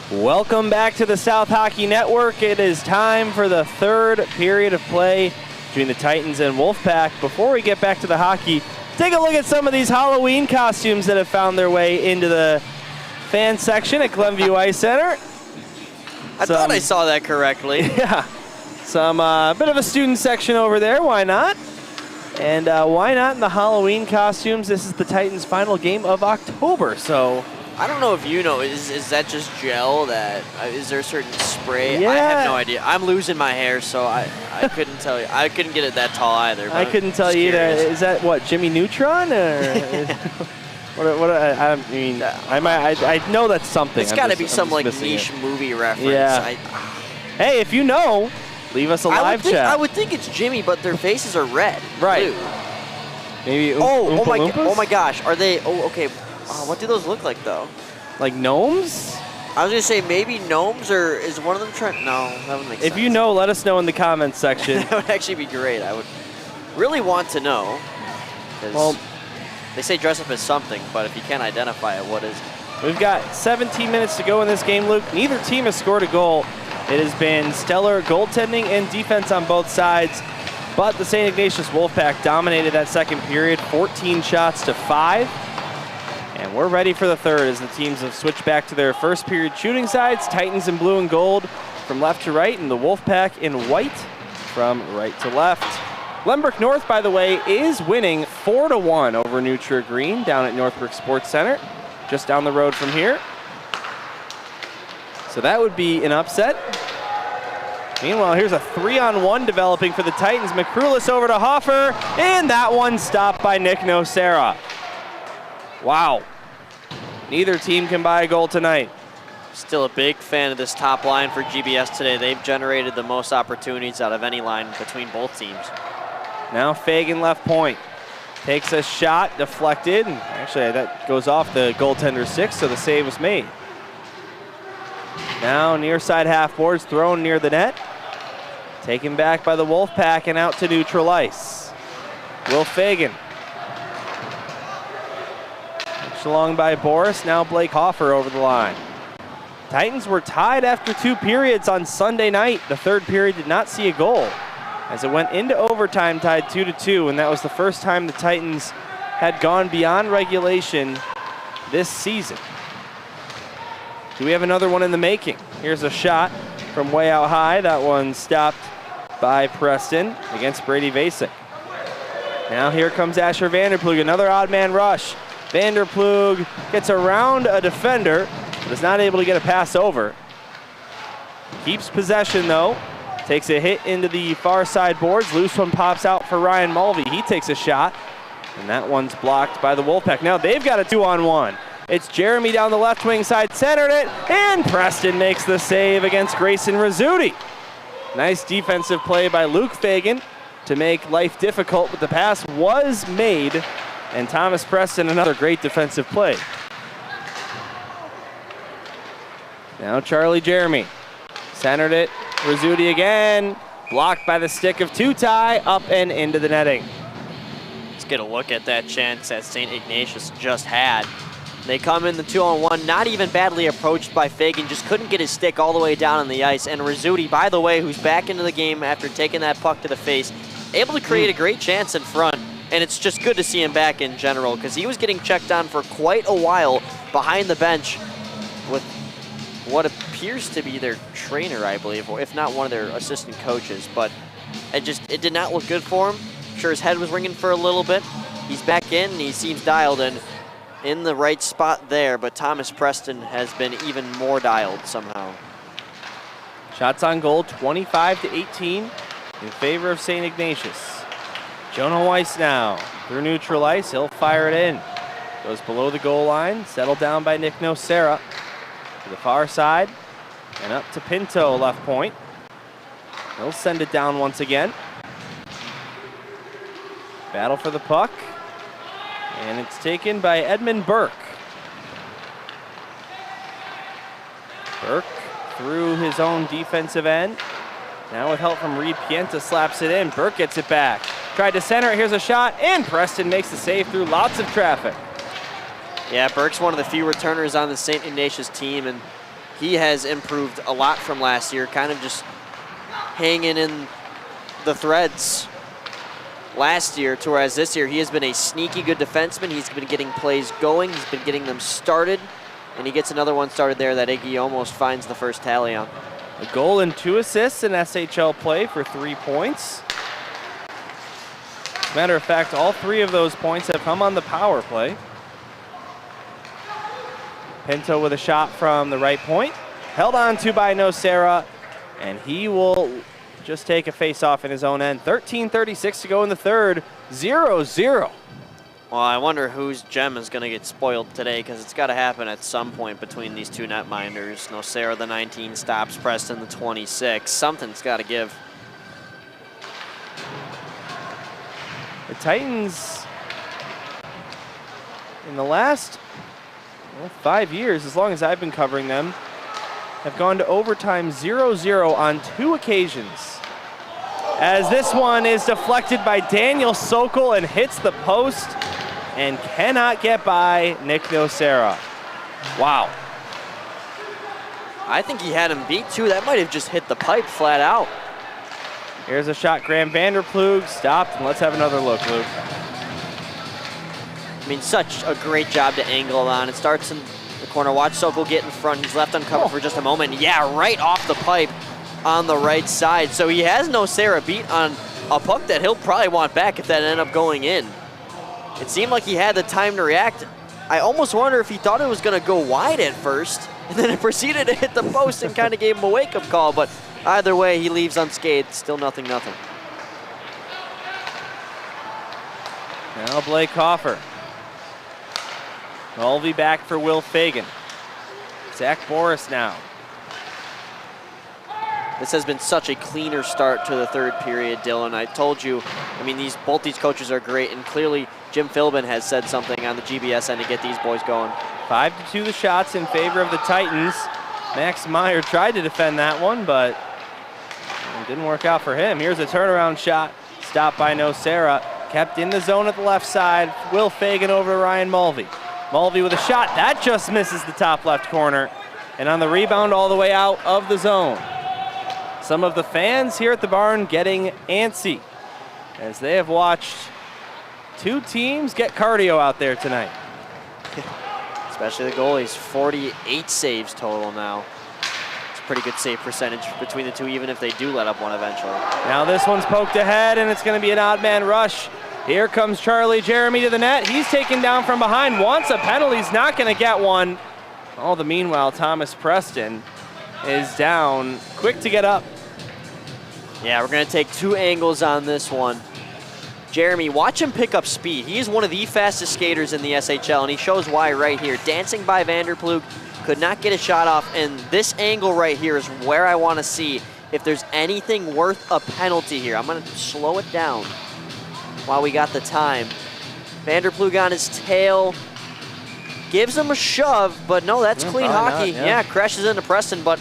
Welcome back to the South Hockey Network. It is time for the third period of play between the Titans and Wolfpack. Before we get back to the hockey, take a look at some of these Halloween costumes that have found their way into the fan section at Glenview Ice Center. I thought I saw that correctly. Yeah, some bit of a student section over there. Why not? And why not in the Halloween costumes? This is the Titans' final game of October, so... I don't know if you know, is that just gel? Is there a certain spray? Yeah. I have no idea. I'm losing my hair, so I couldn't tell you. I couldn't get it that tall either. I couldn't tell you either. Is that what, Jimmy Neutron? Or I mean, I know that's something. It's got to be some like niche movie reference. Yeah. Hey, if you know, leave us a live chat. I would think it's Jimmy, but their faces are red. Right. Blue. Maybe. Oh my gosh. Are they? Oh, okay. What do those look like though? Like gnomes? I was gonna say maybe gnomes, or is one of them trying? No, that would make sense. If you know, let us know in the comments section. That would actually be great. I would really want to know. Well, They say dress up as something, but if you can't identify it, what is it? We've got 17 minutes to go in this game, Luke. Neither team has scored a goal. It has been stellar goaltending and defense on both sides, but the St. Ignatius Wolfpack dominated that second period, 14 shots to 5. And we're ready for the third as the teams have switched back to their first period shooting sides. Titans in blue and gold from left to right, and the Wolfpack in white from right to left. Glenbrook North, by the way, is winning 4-1 over Nutra Green down at Northbrook Sports Center, just down the road from here. So that would be an upset. Meanwhile, here's a 3-on-1 developing for the Titans. McCrulis over to Hoffer, and that one stopped by Nick Nocera. Wow. Neither team can buy a goal tonight. Still a big fan of this top line for GBS today. They've generated the most opportunities out of any line between both teams. Now Fagan left point. Takes a shot, deflected. And actually, that goes off the goaltender's 6, so the save was made. Now near side half boards, thrown near the net. Taken back by the Wolfpack and out to neutral ice. Will Fagan. Pushed along by Boris, now Blake Hoffer over the line. Titans were tied after 2 periods on Sunday night. The third period did not see a goal as it went into overtime, tied 2-2, and that was the first time the Titans had gone beyond regulation this season. Do we have another one in the making? Here's a shot from way out high. That one stopped by Preston against Brady Vasek. Now here comes Asher Vanderplug, another odd man rush. Vanderplug gets around a defender, but is not able to get a pass over. Keeps possession though. Takes a hit into the far side boards. Loose one pops out for Ryan Mulvey. He takes a shot, and that one's blocked by the Wolfpack. Now they've got a 2-on-1. It's Jeremy down the left wing side, centered it, and Preston makes the save against Grayson Rizzuti. Nice defensive play by Luke Fagan to make life difficult, but the pass was made, and Thomas Preston, another great defensive play. Now Charlie Jeremy, centered it, Rizzuti again, blocked by the stick of Tutai, up and into the netting. Let's get a look at that chance that St. Ignatius just had. They come in the 2-on-1, not even badly approached by Fagan, just couldn't get his stick all the way down on the ice. And Rizzuti, by the way, who's back into the game after taking that puck to the face, able to create a great chance in front. And it's just good to see him back in general, because he was getting checked on for quite a while behind the bench with what appears to be their trainer, I believe, or if not one of their assistant coaches. But it did not look good for him. I'm sure his head was ringing for a little bit. He's back in, and he seems dialed in the right spot there, but Thomas Preston has been even more dialed somehow. Shots on goal, 25-18 in favor of St. Ignatius. Jonah Weiss now through neutral ice. He'll fire it in. Goes below the goal line, settled down by Nick Nocera to the far side and up to Pinto left point. He'll send it down once again. Battle for the puck. And it's taken by Edmund Burke. Burke through his own defensive end. Now with help from Reed Pienta, slaps it in. Burke gets it back. Tried to center it, here's a shot, and Preston makes the save through lots of traffic. Yeah, Burke's one of the few returners on the St. Ignatius team, and he has improved a lot from last year, kind of just hanging in the threads last year, to whereas this year he has been a sneaky good defenseman. He's been getting plays going, he's been getting them started, and he gets another one started there that Iggy almost finds the first tally on. A goal and 2 assists in SHL play for 3 points. As a matter of fact, all 3 of those points have come on the power play. Pinto with a shot from the right point. Held on to by Nocera, and he will just take a face-off in his own end. 13:36 to go in the third, 0-0. Well, I wonder whose gem is going to get spoiled today, because it's got to happen at some point between these two netminders. Nocera, the 19, stops Preston, the 26. Something's got to give. The Titans, in the last 5 years, as long as I've been covering them, have gone to overtime 0-0 on 2 occasions. As this one is deflected by Daniel Sokol and hits the post. and cannot get by Nick Nocera. Wow. I think he had him beat too. That might have just hit the pipe flat out. Here's a shot, Graham Vanderplug stopped, and let's have another look, Luke. I mean, such a great job to angle it on. It starts in the corner. Watch Sokol get in front. He's left uncovered for just a moment. Yeah, right off the pipe on the right side. So he has Nocera beat on a puck that he'll probably want back if that ended up going in. It seemed like he had the time to react. I almost wonder if he thought it was going to go wide at first, and then it proceeded to hit the post and kind of gave him a wake-up call. But either way, he leaves unscathed. Still 0-0. Now Blake Hoffer. Mulvey back for Will Fagan. Zach Boris now. This has been such a cleaner start to the third period, Dylan. I told you, I mean, both these coaches are great, and clearly Jim Philbin has said something on the GBS end to get these boys going. 5-2 the shots in favor of the Titans. Max Meyer tried to defend that one, but it didn't work out for him. Here's a turnaround shot, stopped by Nocera, kept in the zone at the left side. Will Fagan over to Ryan Mulvey. Mulvey with a shot, that just misses the top left corner. And on the rebound all the way out of the zone. Some of the fans here at the barn getting antsy as they have watched two teams get cardio out there tonight. Especially the goalies, 48 saves total now. It's a pretty good save percentage between the two, even if they do let up one eventually. Now this one's poked ahead, and it's going to be an odd man rush. Here comes Charlie Jeremy to the net. He's taken down from behind, wants a penalty. He's not going to get one. All the meanwhile, Thomas Preston is down, quick to get up. Yeah, we're going to take two angles on this one. Jeremy, watch him pick up speed. He is one of the fastest skaters in the SHL, and he shows why right here. Dancing by Vanderplug, could not get a shot off, and this angle right here is where I want to see if there's anything worth a penalty here. I'm going to slow it down while we got the time. Vanderplug on his tail, gives him a shove, but no, that's clean hockey. Not, yeah, crashes into Preston, but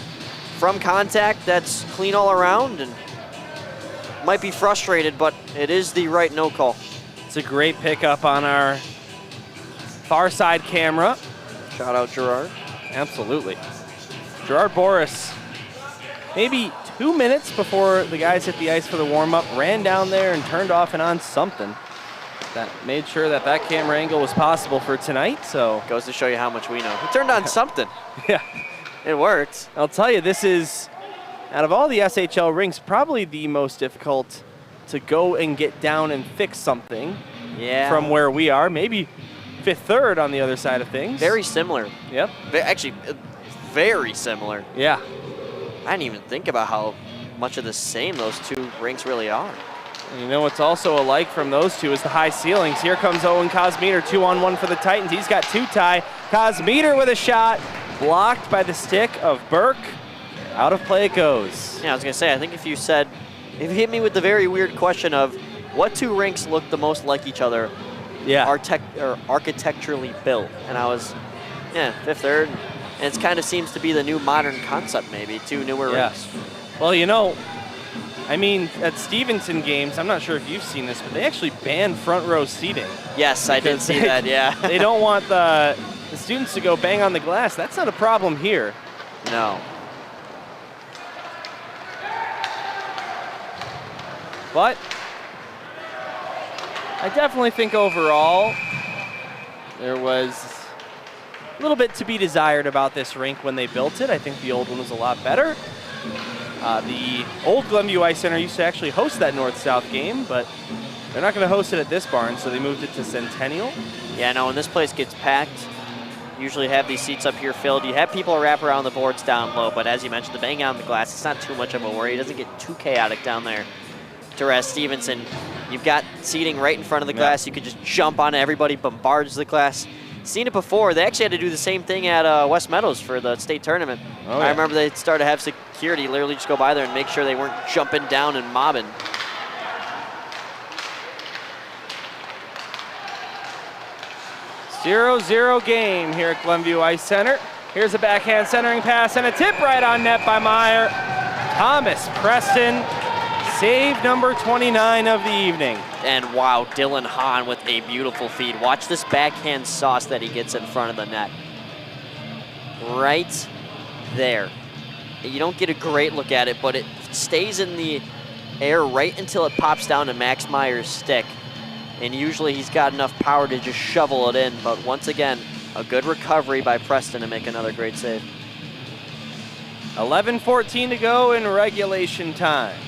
from contact, that's clean all around, and might be frustrated, but it is the right no call. It's a great pickup on our far side camera. Shout out Gerard. Absolutely. Gerard Boris, maybe 2 minutes before the guys hit the ice for the warm-up, ran down there and turned off and on something that made sure that that camera angle was possible for tonight. So goes to show you how much we know. He turned on something. Yeah. It worked. I'll tell you, this is, out of all the SHL rinks, probably the most difficult to go and get down and fix something from where we are. Maybe fifth, third on the other side of things. Very similar. Yep. Actually, very similar. Yeah. I didn't even think about how much of the same those two rinks really are. And you know what's also alike from those two is the high ceilings. Here comes Owen Kosmeter, 2-on-1 for the Titans. He's got two tie. Kosmeter with a shot, blocked by the stick of Burke. Out of play it goes. Yeah, I was going to say, I think if you hit me with the very weird question of what two rinks look the most like each other, architecturally built, and I was, fifth, third, and it kind of seems to be the new modern concept maybe, two newer rinks. Well, you know, I mean, at Stevenson games, I'm not sure if you've seen this, but they actually banned front row seating. Yes, I did see that, yeah. They don't want the students to go bang on the glass. That's not a problem here. No. But I definitely think overall there was a little bit to be desired about this rink when they built it. I think the old one was a lot better. The old Glenview Ice Center used to actually host that North-South game, but they're not going to host it at this barn, so they moved it to Centennial. Yeah, no, when this place gets packed, usually have these seats up here filled. You have people wrap around the boards down low, but as you mentioned, the bang on the glass, it's not too much of a worry. It doesn't get too chaotic down there. Whereas Stevenson, you've got seating right in front of the glass. You could just jump on it. Everybody bombards the glass. Seen it before. They actually had to do the same thing at West Meadows for the state tournament. Oh, yeah. I remember they started to have security literally just go by there and make sure they weren't jumping down and mobbing. Zero game here at Glenview Ice Center. Here's a backhand centering pass and a tip right on net by Meyer. Thomas Preston Save number 29 of the evening. And wow, Dylan Hahn with a beautiful feed. Watch this backhand sauce that he gets in front of the net. Right there. You don't get a great look at it, but it stays in the air right until it pops down to Max Meyer's stick. And usually he's got enough power to just shovel it in, but once again, a good recovery by Preston to make another great save. 11:14 to go in regulation time.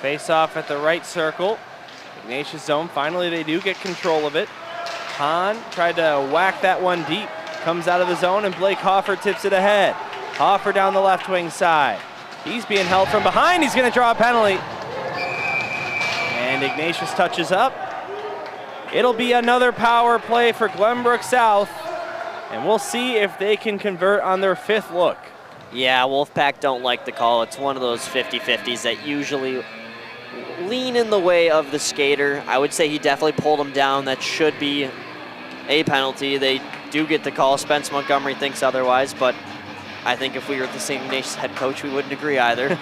Face off at the right circle. Ignatius zone, finally they do get control of it. Hahn tried to whack that one deep. Comes out of the zone and Blake Hoffer tips it ahead. Hoffer down the left wing side. He's being held from behind. He's gonna draw a penalty. And Ignatius touches up. It'll be another power play for Glenbrook South. And we'll see if they can convert on their 5th look. Yeah, Wolfpack don't like the call. It's one of those 50-50s that usually lean in the way of the skater. I would say he definitely pulled him down. That should be a penalty. They do get the call. Spence Montgomery thinks otherwise, but I think if we were the same Ignatius head coach, we wouldn't agree either.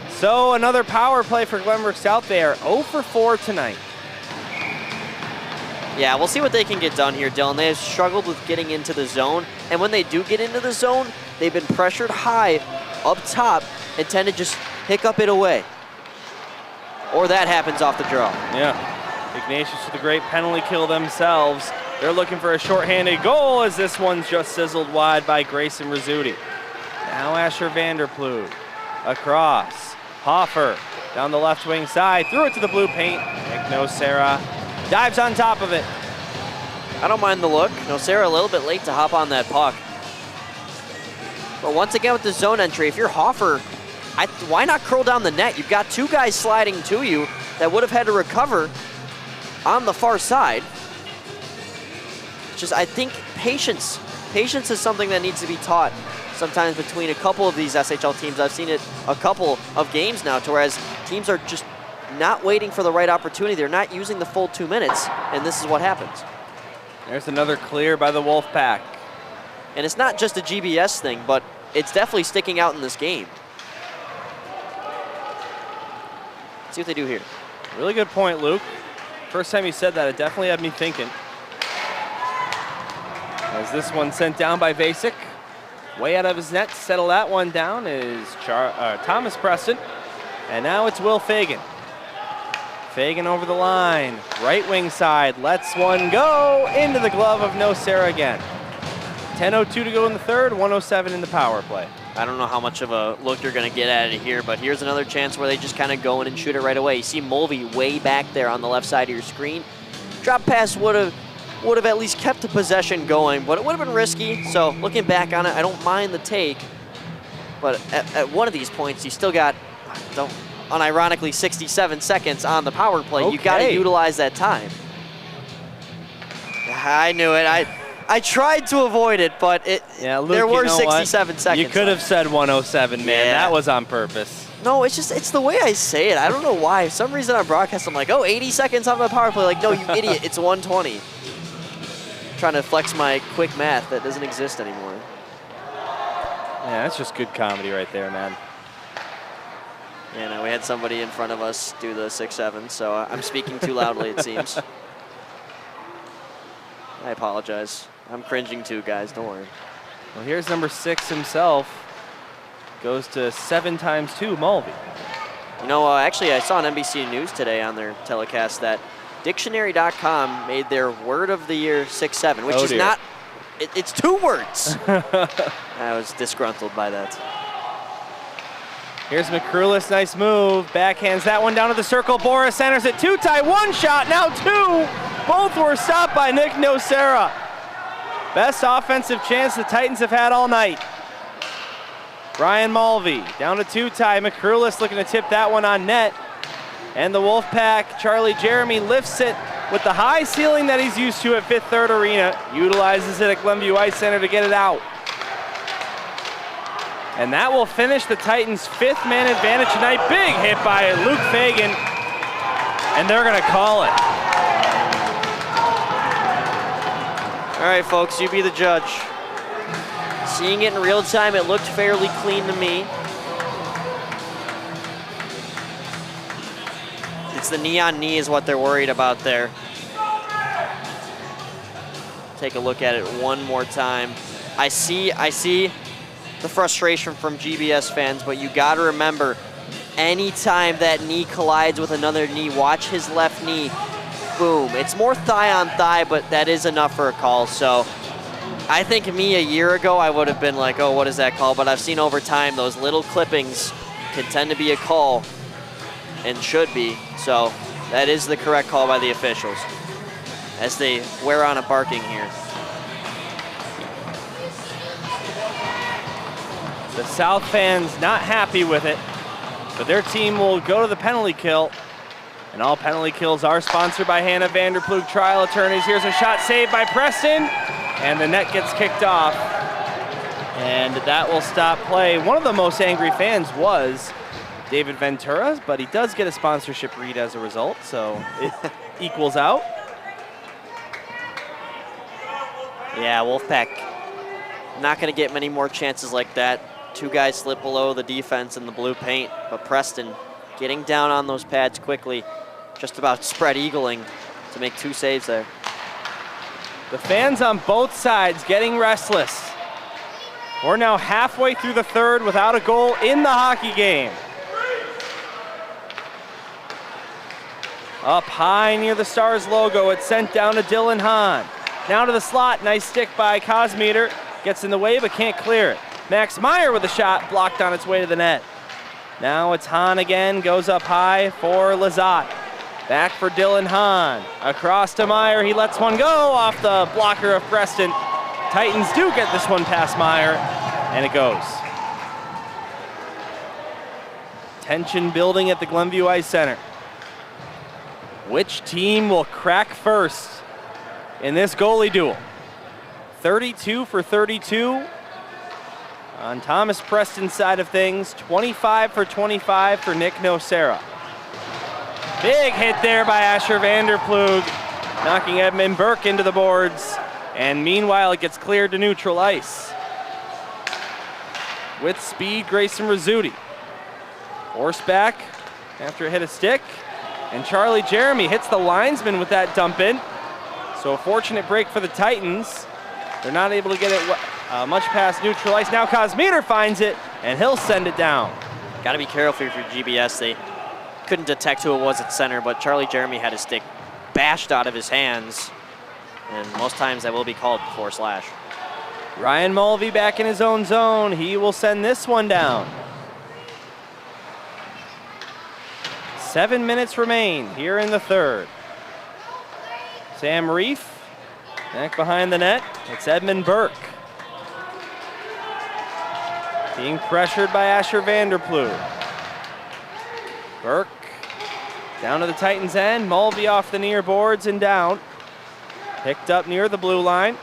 So another power play for Glenbrook South. They are 0 for 4 tonight. Yeah, we'll see what they can get done here, Dylan. They have struggled with getting into the zone, and when they do get into the zone, they've been pressured high up top and tend to just hiccup it away. Or that happens off the draw. Yeah, Ignatius with a great penalty kill themselves. They're looking for a shorthanded goal as this one's just sizzled wide by Grayson Rizzuti. Now Asher Vanderploeg across. Hoffer down the left wing side, threw it to the blue paint. Nocera dives on top of it. I don't mind the look. Nocera a little bit late to hop on that puck. But once again with the zone entry, if you're Hoffer, why not curl down the net? You've got 2 guys sliding to you that would have had to recover on the far side. Just, I think, patience. Patience is something that needs to be taught sometimes between a couple of these SHL teams. I've seen it a couple of games now, to whereas teams are just not waiting for the right opportunity. They're not using the full 2 minutes, and this is what happens. There's another clear by the Wolfpack. And it's not just a GBS thing, but it's definitely sticking out in this game. Let's see what they do here. Really good point, Luke. First time you said that, it definitely had me thinking. As this one sent down by Vasek. Way out of his net to settle that one down is Thomas Preston. And now it's Will Fagan. Fagan over the line, right wing side, lets one go into the glove of Nocera again. 10:02 to go in the third, 1:07 in the power play. I don't know how much of a look you're going to get at it here, but here's another chance where they just kind of go in and shoot it right away. You see Mulvey way back there on the left side of your screen. Drop pass would have at least kept the possession going, but it would have been risky. So looking back on it, I don't mind the take, but at one of these points, you still got, unironically, 67 seconds on the power play. Okay. You got to utilize that time. I knew it. I tried to avoid it, but Luke, there were 67 seconds. You could have said 1:07, man. Yeah. That was on purpose. No, it's the way I say it. I don't know why. For some reason on broadcast, I'm like, oh, 80 seconds on the power play. Like, no, you idiot. It's 1:20. Trying to flex my quick math that doesn't exist anymore. Yeah, that's just good comedy right there, man. Yeah, no, we had somebody in front of us do the 6-7, so I'm speaking too loudly, it seems. I apologize. I'm cringing too, guys. Don't worry. Well, here's number 6 himself. Goes to 7 times 2, Mulvey. You know, actually, I saw on NBC News today on their telecast that Dictionary.com made their word of the year 6-7, which is not, it's 2 words. I was disgruntled by that. Here's McCrulis, nice move. Backhands that one down to the circle. Boris centers it, 2-tie, 1 shot, now 2. Both were stopped by Nick Nocera. Best offensive chance the Titans have had all night. Brian Mulvey down to 2-tie. McCrulis looking to tip that one on net. And the Wolfpack, Charlie Jeremy, lifts it with the high ceiling that he's used to at Fifth Third Arena. Utilizes it at Glenview Ice Center to get it out. And that will finish the Titans' 5th man advantage tonight. Big hit by Luke Fagan. And they're going to call it. All right, folks, you be the judge. Seeing it in real time, it looked fairly clean to me. It's the knee on knee is what they're worried about there. Take a look at it one more time. I see the frustration from GBS fans, but you gotta remember, anytime that knee collides with another knee, watch his left knee, boom. It's more thigh on thigh, but that is enough for a call. So I think me a year ago, I would have been like, oh, what is that call? But I've seen over time, those little clippings can tend to be a call and should be. So that is the correct call by the officials as they wear on a barking here. The South fans not happy with it, but their team will go to the penalty kill. And all penalty kills are sponsored by Hannah Vanderploeg Trial Attorneys. Here's a shot saved by Preston, and the net gets kicked off. And that will stop play. One of the most angry fans was David Ventura, but he does get a sponsorship read as a result, so it equals out. Yeah, Wolfpack not gonna get many more chances like that. Two guys slip below the defense in the blue paint, but Preston getting down on those pads quickly, just about spread eagling to make two saves there. The fans on both sides getting restless. We're now halfway through the third without a goal in the hockey game. Up high near the Stars logo, it's sent down to Dylan Hahn. Now to the slot, nice stick by Cosmeter. Gets in the way but can't clear it. Max Meyer with a shot blocked on its way to the net. Now it's Hahn again, goes up high for Lazat. Back for Dylan Hahn. Across to Meyer, he lets one go off the blocker of Preston. Titans do get this one past Meyer, and it goes. Tension building at the Glenview Ice Center. Which team will crack first in this goalie duel? 32 for 32 on Thomas Preston's side of things, 25 for 25 for Nick Nocera. Big hit there by Asher Vanderploeg, knocking Edmund Burke into the boards, and meanwhile it gets cleared to neutral ice. With speed, Grayson Rizzuti. Horseback after it hit a stick, and Charlie Jeremy hits the linesman with that dump in. So a fortunate break for the Titans. They're not able to get it much past neutral ice. Now Cosmeter finds it, and he'll send it down. Got to be careful for GBS. They couldn't detect who it was at center, but Charlie Jeremy had his stick bashed out of his hands, and most times that will be called before slash. Ryan Mulvey back in his own zone. He will send this one down. 7 minutes remain here in the third. Sam Reef back behind the net. It's Edmund Burke. Being pressured by Asher Vanderploeg. Burke down to the Titans' end. Mulvey off the near boards and down. Picked up near the blue line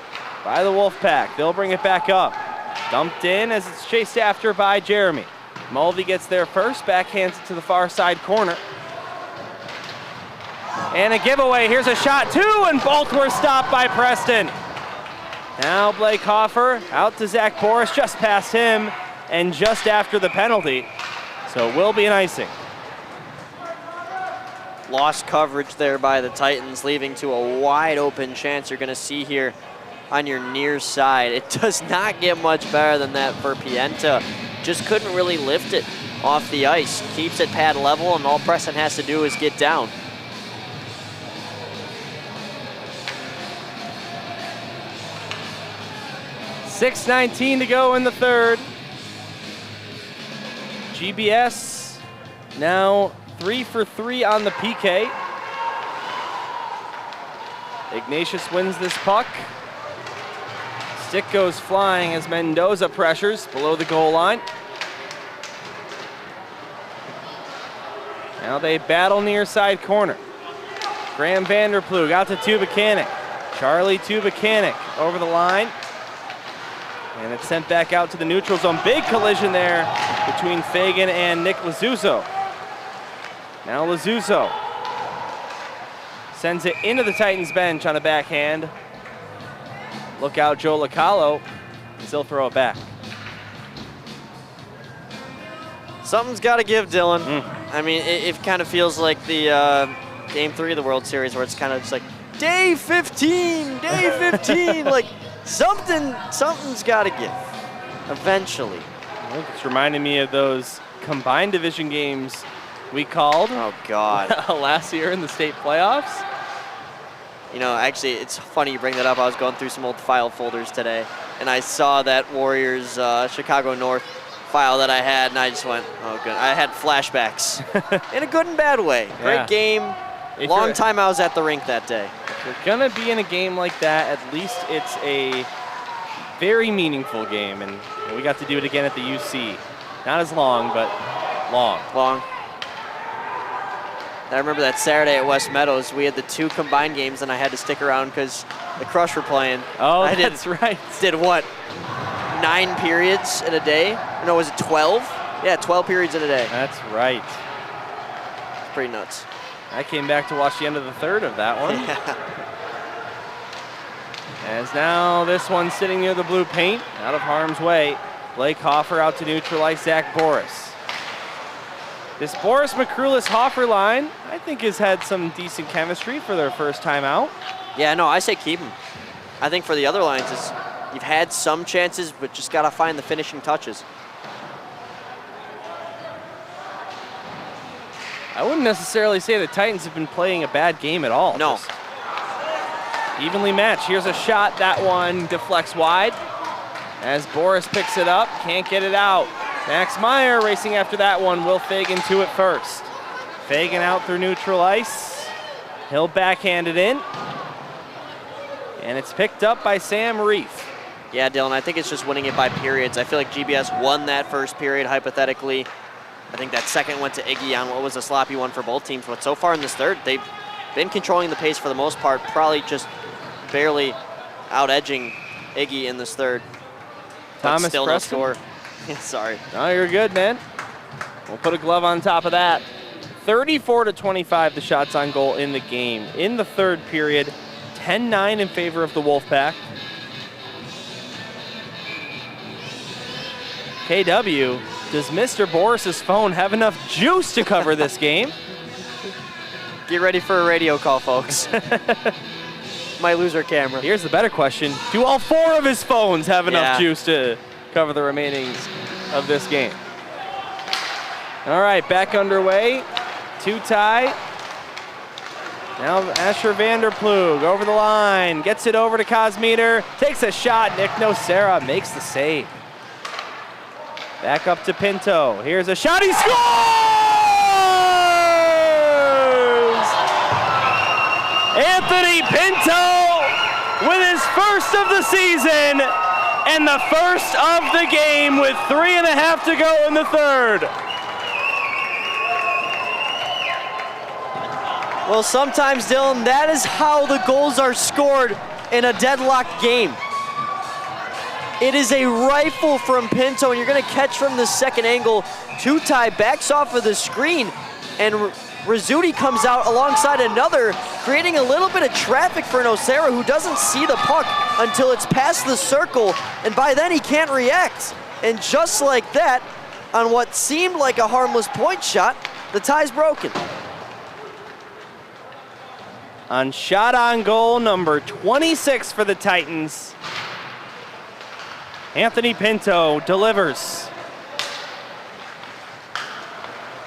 by the Wolfpack. They'll bring it back up. Dumped in as it's chased after by Jeremy. Mulvey gets there first, backhands it to the far side corner. And a giveaway, here's a shot too, and both were stopped by Preston. Now Blake Hoffer out to Zach Boris, just past him and just after the penalty. So it will be an icing. Lost coverage there by the Titans, leaving to a wide open chance you're gonna see here on your near side. It does not get much better than that for Pienta. Just couldn't really lift it off the ice. Keeps it pad level, and all Preston has to do is get down. .6:19 to go in the third. GBS now 3 for 3 on the PK. Ignatius wins this puck. Stick goes flying as Mendoza pressures below the goal line. Now they battle near side corner. Graham Vanderploeg out to Tubakanik. Charlie Tubakanik over the line. And it's sent back out to the neutral zone. Big collision there between Fagan and Nick Lazuzzo. Now Lazuzzo sends it into the Titans bench on a backhand. Look out, Joe Localo. Still throw it back. Something's got to give, Dylan. I mean, it kind of feels like the Game 3 of the World Series where it's kind of just like, day 15, day 15. Like, something's got to give eventually. It's reminding me of those combined division games we called. Oh, God. Last year in the state playoffs. You know, actually, it's funny you bring that up. I was going through some old file folders today, and I saw that Warriors Chicago North file that I had, and I just went, oh, good. I had flashbacks in a good and bad way. Great game. Long time I was at the rink that day. If you're going to be in a game like that, at least it's a very meaningful game, and we got to do it again at the UC. Not as long, but long. Long. I remember that Saturday at West Meadows, we had the 2 combined games, and I had to stick around because the Crush were playing. Oh, that's right. Did what? 9 periods in a day? No, was it 12? Yeah, 12 periods in a day. That's right. It's pretty nuts. I came back to watch the end of the 3rd of that one. As now this one sitting near the blue paint, out of harm's way. Blake Hoffer out to neutralize Zach Boris. This Boris McCrulis Hoffer line, I think, has had some decent chemistry for their first time out. Yeah, no, I say keep him. I think for the other lines, you've had some chances, but just got to find the finishing touches. I wouldn't necessarily say the Titans have been playing a bad game at all. No. Just evenly matched. Here's a shot. That one deflects wide. As Boris picks it up, can't get it out. Max Meyer racing after that one. Will Fagan to it first. Fagan out through neutral ice. He'll backhand it in. And it's picked up by Sam Reef. Yeah, Dylan, I think it's just winning it by periods. I feel like GBS won that first period, hypothetically. I think that second went to Iggy on what was a sloppy one for both teams. But so far in this third, they've been controlling the pace for the most part, probably just barely out-edging Iggy in this third. Thomas still Preston. no score. Sorry. No, you're good, man. We'll put a glove on top of that. 34-25 the shots on goal in the game. In the third period, 10-9 in favor of the Wolfpack. KW, does Mr. Boris's phone have enough juice to cover this game? Get ready for a radio call, folks. Might lose our camera. Here's the better question. Do all 4 of his phones have enough Yeah. juice to cover the remaining of this game? All right, back underway. 2-tie. Now Asher Vanderplug over the line. Gets it over to Cosmeter. Takes a shot. Nick Nocera makes the save. Back up to Pinto. Here's a shot. He scores! Anthony Pinto with his first of the season and the first of the game with 3.5 to go in the third. Well, sometimes, Dylan, that is how the goals are scored in a deadlocked game. It is a rifle from Pinto, and you're going to catch from the second angle. 2-tie backs off of the screen, and Rizzuti comes out alongside another, creating a little bit of traffic for Nocera, who doesn't see the puck until it's past the circle, and by then he can't react. And just like that, on what seemed like a harmless point shot, the tie's broken. On shot on goal number 26 for the Titans, Anthony Pinto delivers.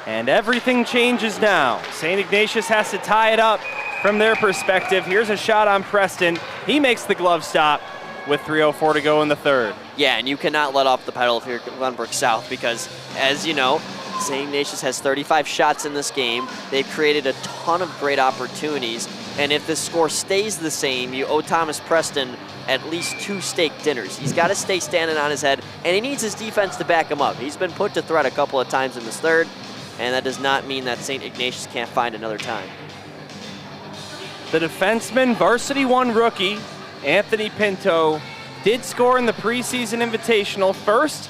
And everything changes now. St. Ignatius has to tie it up from their perspective. Here's a shot on Preston. He makes the glove stop with 3:04 to go in the third. Yeah, and you cannot let off the pedal if you're Glenbrook South because, as you know, St. Ignatius has 35 shots in this game. They've created a ton of great opportunities. And if the score stays the same, you owe Thomas Preston at least 2 steak dinners. He's got to stay standing on his head, and he needs his defense to back him up. He's been put to threat a couple of times in this third, and that does not mean that St. Ignatius can't find another time. The defenseman, Varsity 1 rookie, Anthony Pinto, did score in the preseason invitational first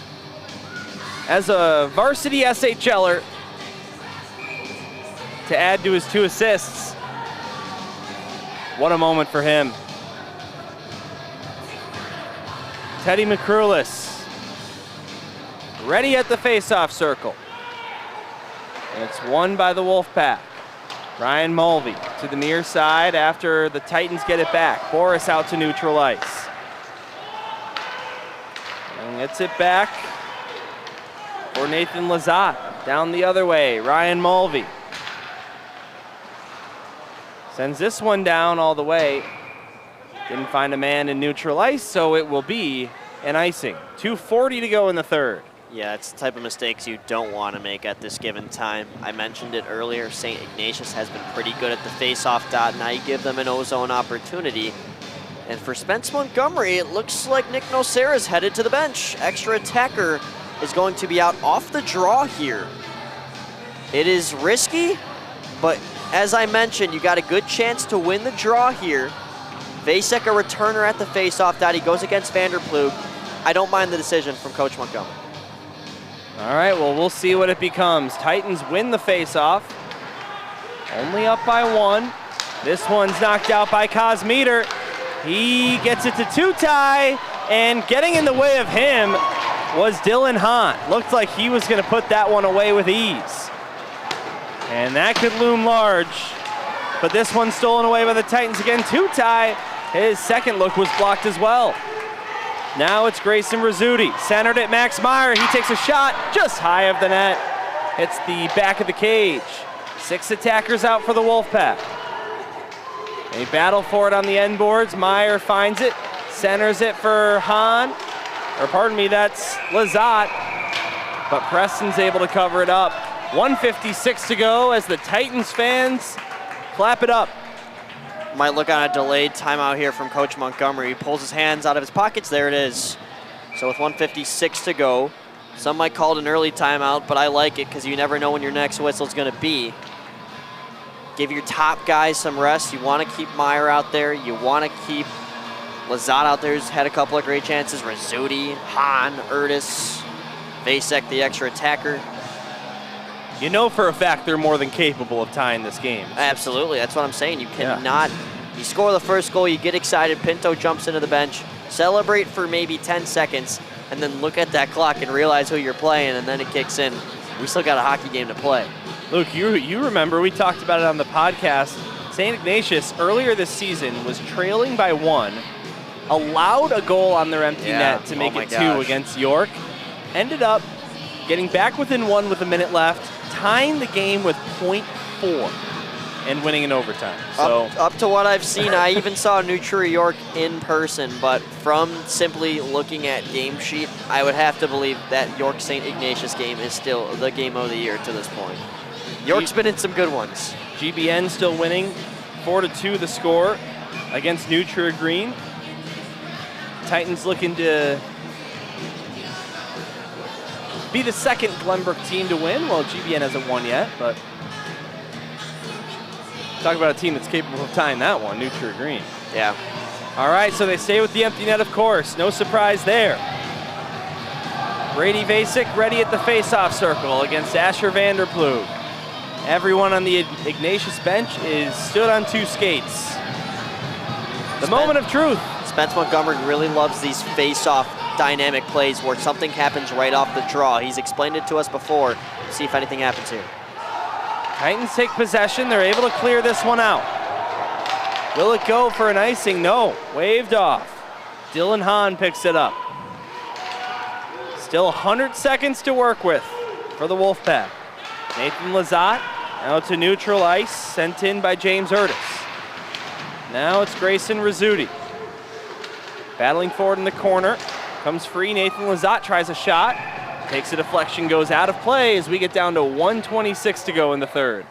as a varsity SHLer to add to his 2 assists. What a moment for him. Teddy McCrulis ready at the face-off circle. And it's won by the Wolfpack. Ryan Mulvey to the near side after the Titans get it back. Boris out to neutral ice. And gets it back for Nathan Lazat. Down the other way, Ryan Mulvey. Sends this one down all the way. Didn't find a man in neutral ice, so it will be an icing. 2:40 to go in the third. Yeah, that's the type of mistakes you don't want to make at this given time. I mentioned it earlier, St. Ignatius has been pretty good at the face-off dot. Now you give them an O-zone opportunity. And for Spence Montgomery, it looks like Nick Nocera is headed to the bench. Extra attacker is going to be out off the draw here. It is risky, but as I mentioned, you got a good chance to win the draw here. Vasek, a returner at the face-off dot. He goes against Vanderplug. I don't mind the decision from Coach Montgomery. All right, well, we'll see what it becomes. Titans win the face-off. Only up by one. This one's knocked out by Cosmeter. He gets it to two-tie, and getting in the way of him was Dylan Hahn. Looked like he was gonna put that one away with ease. And that could loom large, but this one's stolen away by the Titans again. Two-tie, his second look was blocked as well. Now it's Grayson Rizzuti, centered at Max Meyer. He takes a shot just high of the net. Hits the back of the cage. 6 attackers out for the Wolfpack. They battle for it on the end boards. Meyer finds it, centers it for Hahn. Or pardon me, that's Lazat. But Preston's able to cover it up. 1:56 to go as the Titans fans clap it up. Might look on a delayed timeout here from Coach Montgomery. He pulls his hands out of his pockets. There it is. So with 1:56 to go, some might call it an early timeout, but I like it because you never know when your next whistle is going to be. Give your top guys some rest. You want to keep Meyer out there. You want to keep Lazat out there, who's had a couple of great chances. Rizzuti, Hahn, Urtis, Vasek, the extra attacker. You know for a fact they're more than capable of tying this game. Absolutely, that's what I'm saying. You cannot, you score the first goal, you get excited, Pinto jumps into the bench, celebrate for maybe 10 seconds, and then look at that clock and realize who you're playing, and then it kicks in. We still got a hockey game to play. Luke, you remember, we talked about it on the podcast. St. Ignatius earlier this season was trailing by 1, allowed a goal on their empty net to make it 2 against York, ended up getting back within 1 with a minute left, tying the game with .4 and winning in overtime. So up to what I've seen, I even saw New York in person, but from simply looking at game sheet, I would have to believe that York St. Ignatius game is still the game of the year to this point. York's been in some good ones. GBN still winning, 4-2 the score against New Green. Titans looking to be the second Glenbrook team to win. Well, GBN hasn't won yet, but talk about a team that's capable of tying that one, New Green. Yeah. All right, so they stay with the empty net, of course. No surprise there. Brady Vasek ready at the face-off circle against Asher Vanderplug. Everyone on the Ignatius bench is stood on 2 skates. The moment of truth. Spence Montgomery really loves these face-off dynamic plays where something happens right off the draw. He's explained it to us before. See if anything happens here. Titans take possession. They're able to clear this one out. Will it go for an icing? No. Waved off. Dylan Hahn picks it up. Still 100 seconds to work with for the Wolfpack. Nathan Lazat out to neutral ice, sent in by James Urtis. Now it's Grayson Rizzuti. Battling forward in the corner. Comes free, Nathan Lazat tries a shot. Takes a deflection, goes out of play as we get down to 1:26 to go in the third.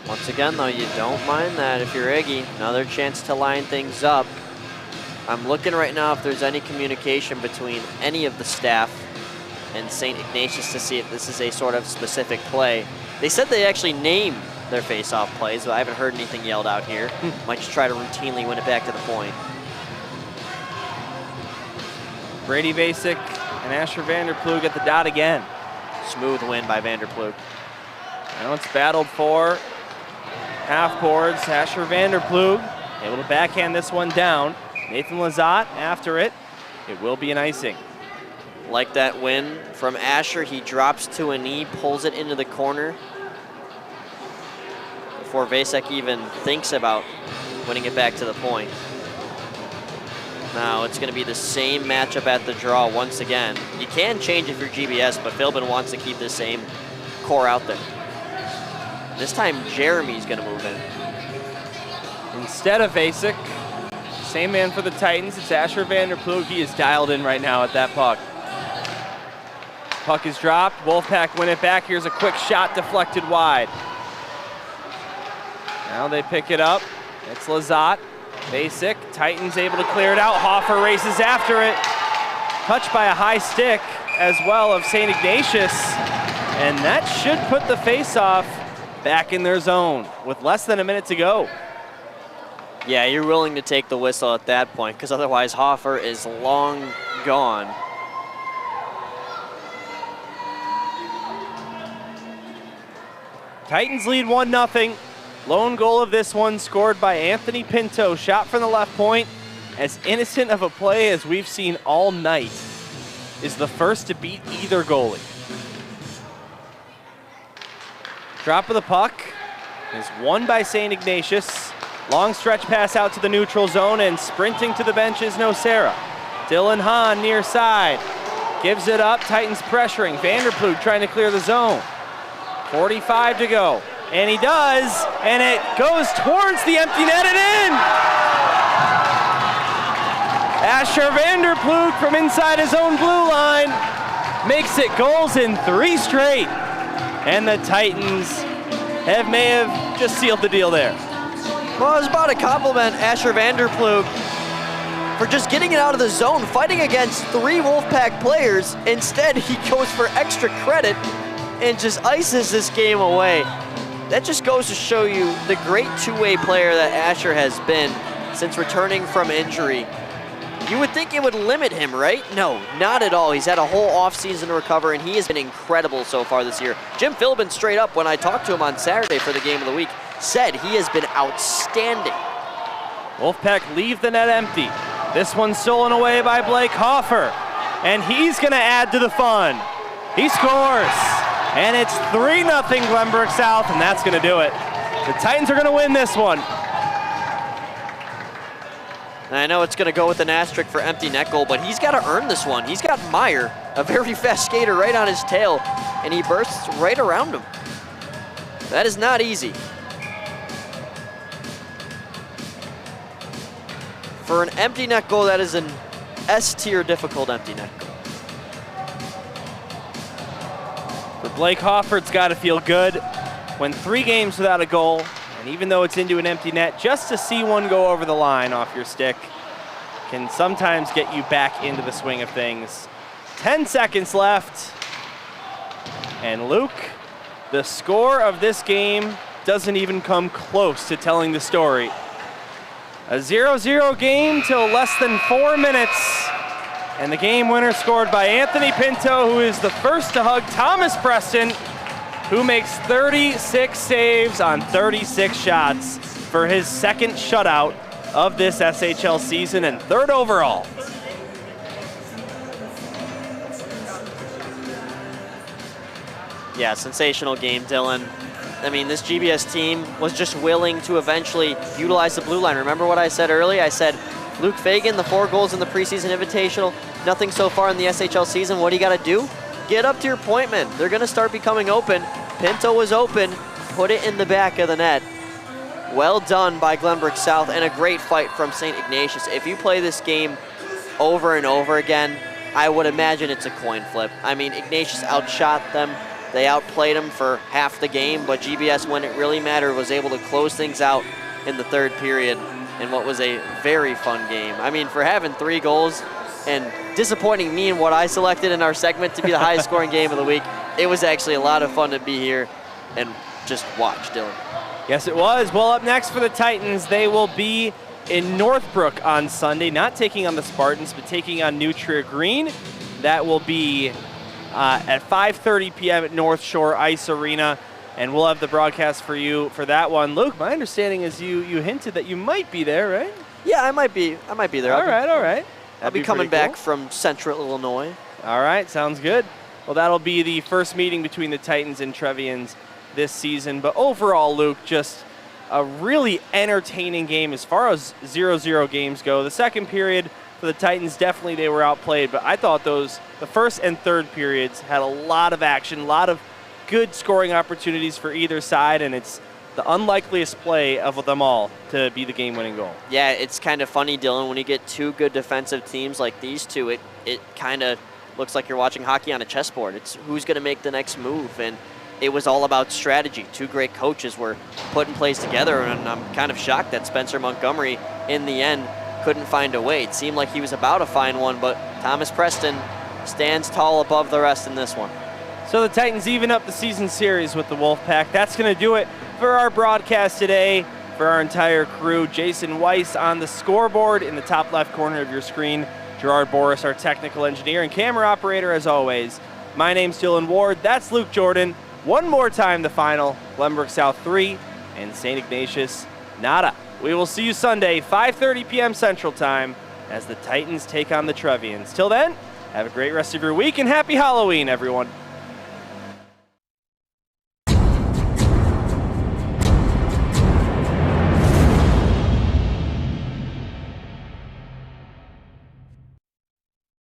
Once again, though, you don't mind that if you're Iggy. Another chance to line things up. I'm looking right now if there's any communication between any of the staff and St. Ignatius to see if this is a sort of specific play. They said they actually named their face-off plays, but I haven't heard anything yelled out here. Might just try to routinely win it back to the point. Brady Vasek and Asher Vanderplug at the dot again. Smooth win by Vanderplug. Now it's battled for half boards. Asher Vanderplug able to backhand this one down. Nathan Lazat after it. it will be an icing. Like that win from Asher, he drops to a knee, pulls it into the corner before Vasek even thinks about winning it back to the point. Now it's going to be the same matchup at the draw once again. You can change if you're GBS, but Philbin wants to keep the same core out there. This time Jeremy's going to move in. Instead of Vasek, same man for the Titans, it's Asher Vanderploeg. He is dialed in right now at that puck. Puck is dropped, Wolfpack win it back. Here's a quick shot deflected wide. Now they pick it up, it's Lazat. Vasek, Titans able to clear it out. Hoffer races after it. Touched by a high stick as well of St. Ignatius. And that should put the face-off back in their zone with less than a minute to go. Yeah, you're willing to take the whistle at that point because otherwise Hoffer is long gone. Titans lead 1-0. Lone goal of this one scored by Anthony Pinto. Shot from the left point. As innocent of a play as we've seen all night. Is the first to beat either goalie. Drop of the puck is won by St. Ignatius. Long stretch pass out to the neutral zone, and sprinting to the bench is Nocera. Dylan Hahn near side. Gives it up, Titans pressuring. Vanderploeg trying to clear the zone. 45 to go. And he does, and it goes towards the empty net and in! Asher Vanderploeg from inside his own blue line makes it goals in 3 straight. And the Titans may have just sealed the deal there. Well, I was about to compliment Asher Vanderploeg for just getting it out of the zone, fighting against 3 Wolfpack players. Instead, he goes for extra credit and just ices this game away. That just goes to show you the great two-way player that Asher has been since returning from injury. You would think it would limit him, right? No, not at all. He's had a whole offseason to recover, and he has been incredible so far this year. Jim Philbin, straight up, when I talked to him on Saturday for the game of the week, said he has been outstanding. Wolfpack leave the net empty. This one's stolen away by Blake Hoffer, and he's going to add to the fun. He scores, and it's 3-0 Glenbrook South, and that's going to do it. The Titans are going to win this one. And I know it's going to go with an asterisk for empty net goal, but he's got to earn this one. He's got Meyer, a very fast skater, right on his tail, and he bursts right around him. That is not easy. For an empty net goal, that is an S-tier difficult empty net goal. For Blake Hoffer, it's got to feel good when 3 games without a goal, and even though it's into an empty net, just to see one go over the line off your stick can sometimes get you back into the swing of things. 10 seconds left. And Luke, the score of this game doesn't even come close to telling the story. A 0-0 game till less than 4 minutes. And the game winner scored by Anthony Pinto, who is the first to hug Thomas Preston, who makes 36 saves on 36 shots for his second shutout of this SHL season and 3rd overall. Yeah, sensational game, Dylan. I mean, this GBS team was just willing to eventually utilize the blue line. Remember what I said earlier? I said, Luke Fagan, the 4 goals in the preseason invitational, nothing so far in the SHL season. What do you got to do? Get up to your point men. They're going to start becoming open. Pinto was open, put it in the back of the net. Well done by Glenbrook South, and a great fight from St. Ignatius. If you play this game over and over again, I would imagine it's a coin flip. I mean, Ignatius outshot them. They outplayed them for half the game, but GBS, when it really mattered, was able to close things out in the 3rd period in what was a very fun game. I mean, for having 3 goals and disappointing me in what I selected in our segment to be the highest scoring game of the week, it was actually a lot of fun to be here and just watch, Dylan. Yes, it was. Well, up next for the Titans, they will be in Northbrook on Sunday, not taking on the Spartans, but taking on Nutria Green. That will be at 5:30 p.m. at North Shore Ice Arena, and we'll have the broadcast for you for that one. Luke, my understanding is you hinted that you might be there, right? Yeah, I might be there. All right. I'll be coming back from Central Illinois. All right, sounds good. Well, that'll be the first meeting between the Titans and Trevians this season. But overall, Luke, just a really entertaining game as far as 0-0 games go. The second period for the Titans, definitely they were outplayed, but I thought the first and third periods had a lot of action, a lot of good scoring opportunities for either side, and it's the unlikeliest play of them all to be the game-winning goal. Yeah, it's kind of funny, Dylan, when you get two good defensive teams like these two, it kind of looks like you're watching hockey on a chessboard. It's who's going to make the next move, and it was all about strategy. Two great coaches were putting plays together, and I'm kind of shocked that Spencer Montgomery, in the end, couldn't find a way. It seemed like he was about to find one, but Thomas Preston stands tall above the rest in this one. So the Titans even up the season series with the Wolfpack. That's going to do it for our broadcast today. For our entire crew, Jason Weiss on the scoreboard in the top left corner of your screen. Gerard Boris, our technical engineer and camera operator, as always. My name's Dylan Ward. That's Luke Jordan. One more time the final. Glenbrook South 3 and St. Ignatius nada. We will see you Sunday, 5:30 p.m. Central Time, as the Titans take on the Trevians. Till then, have a great rest of your week and happy Halloween, everyone.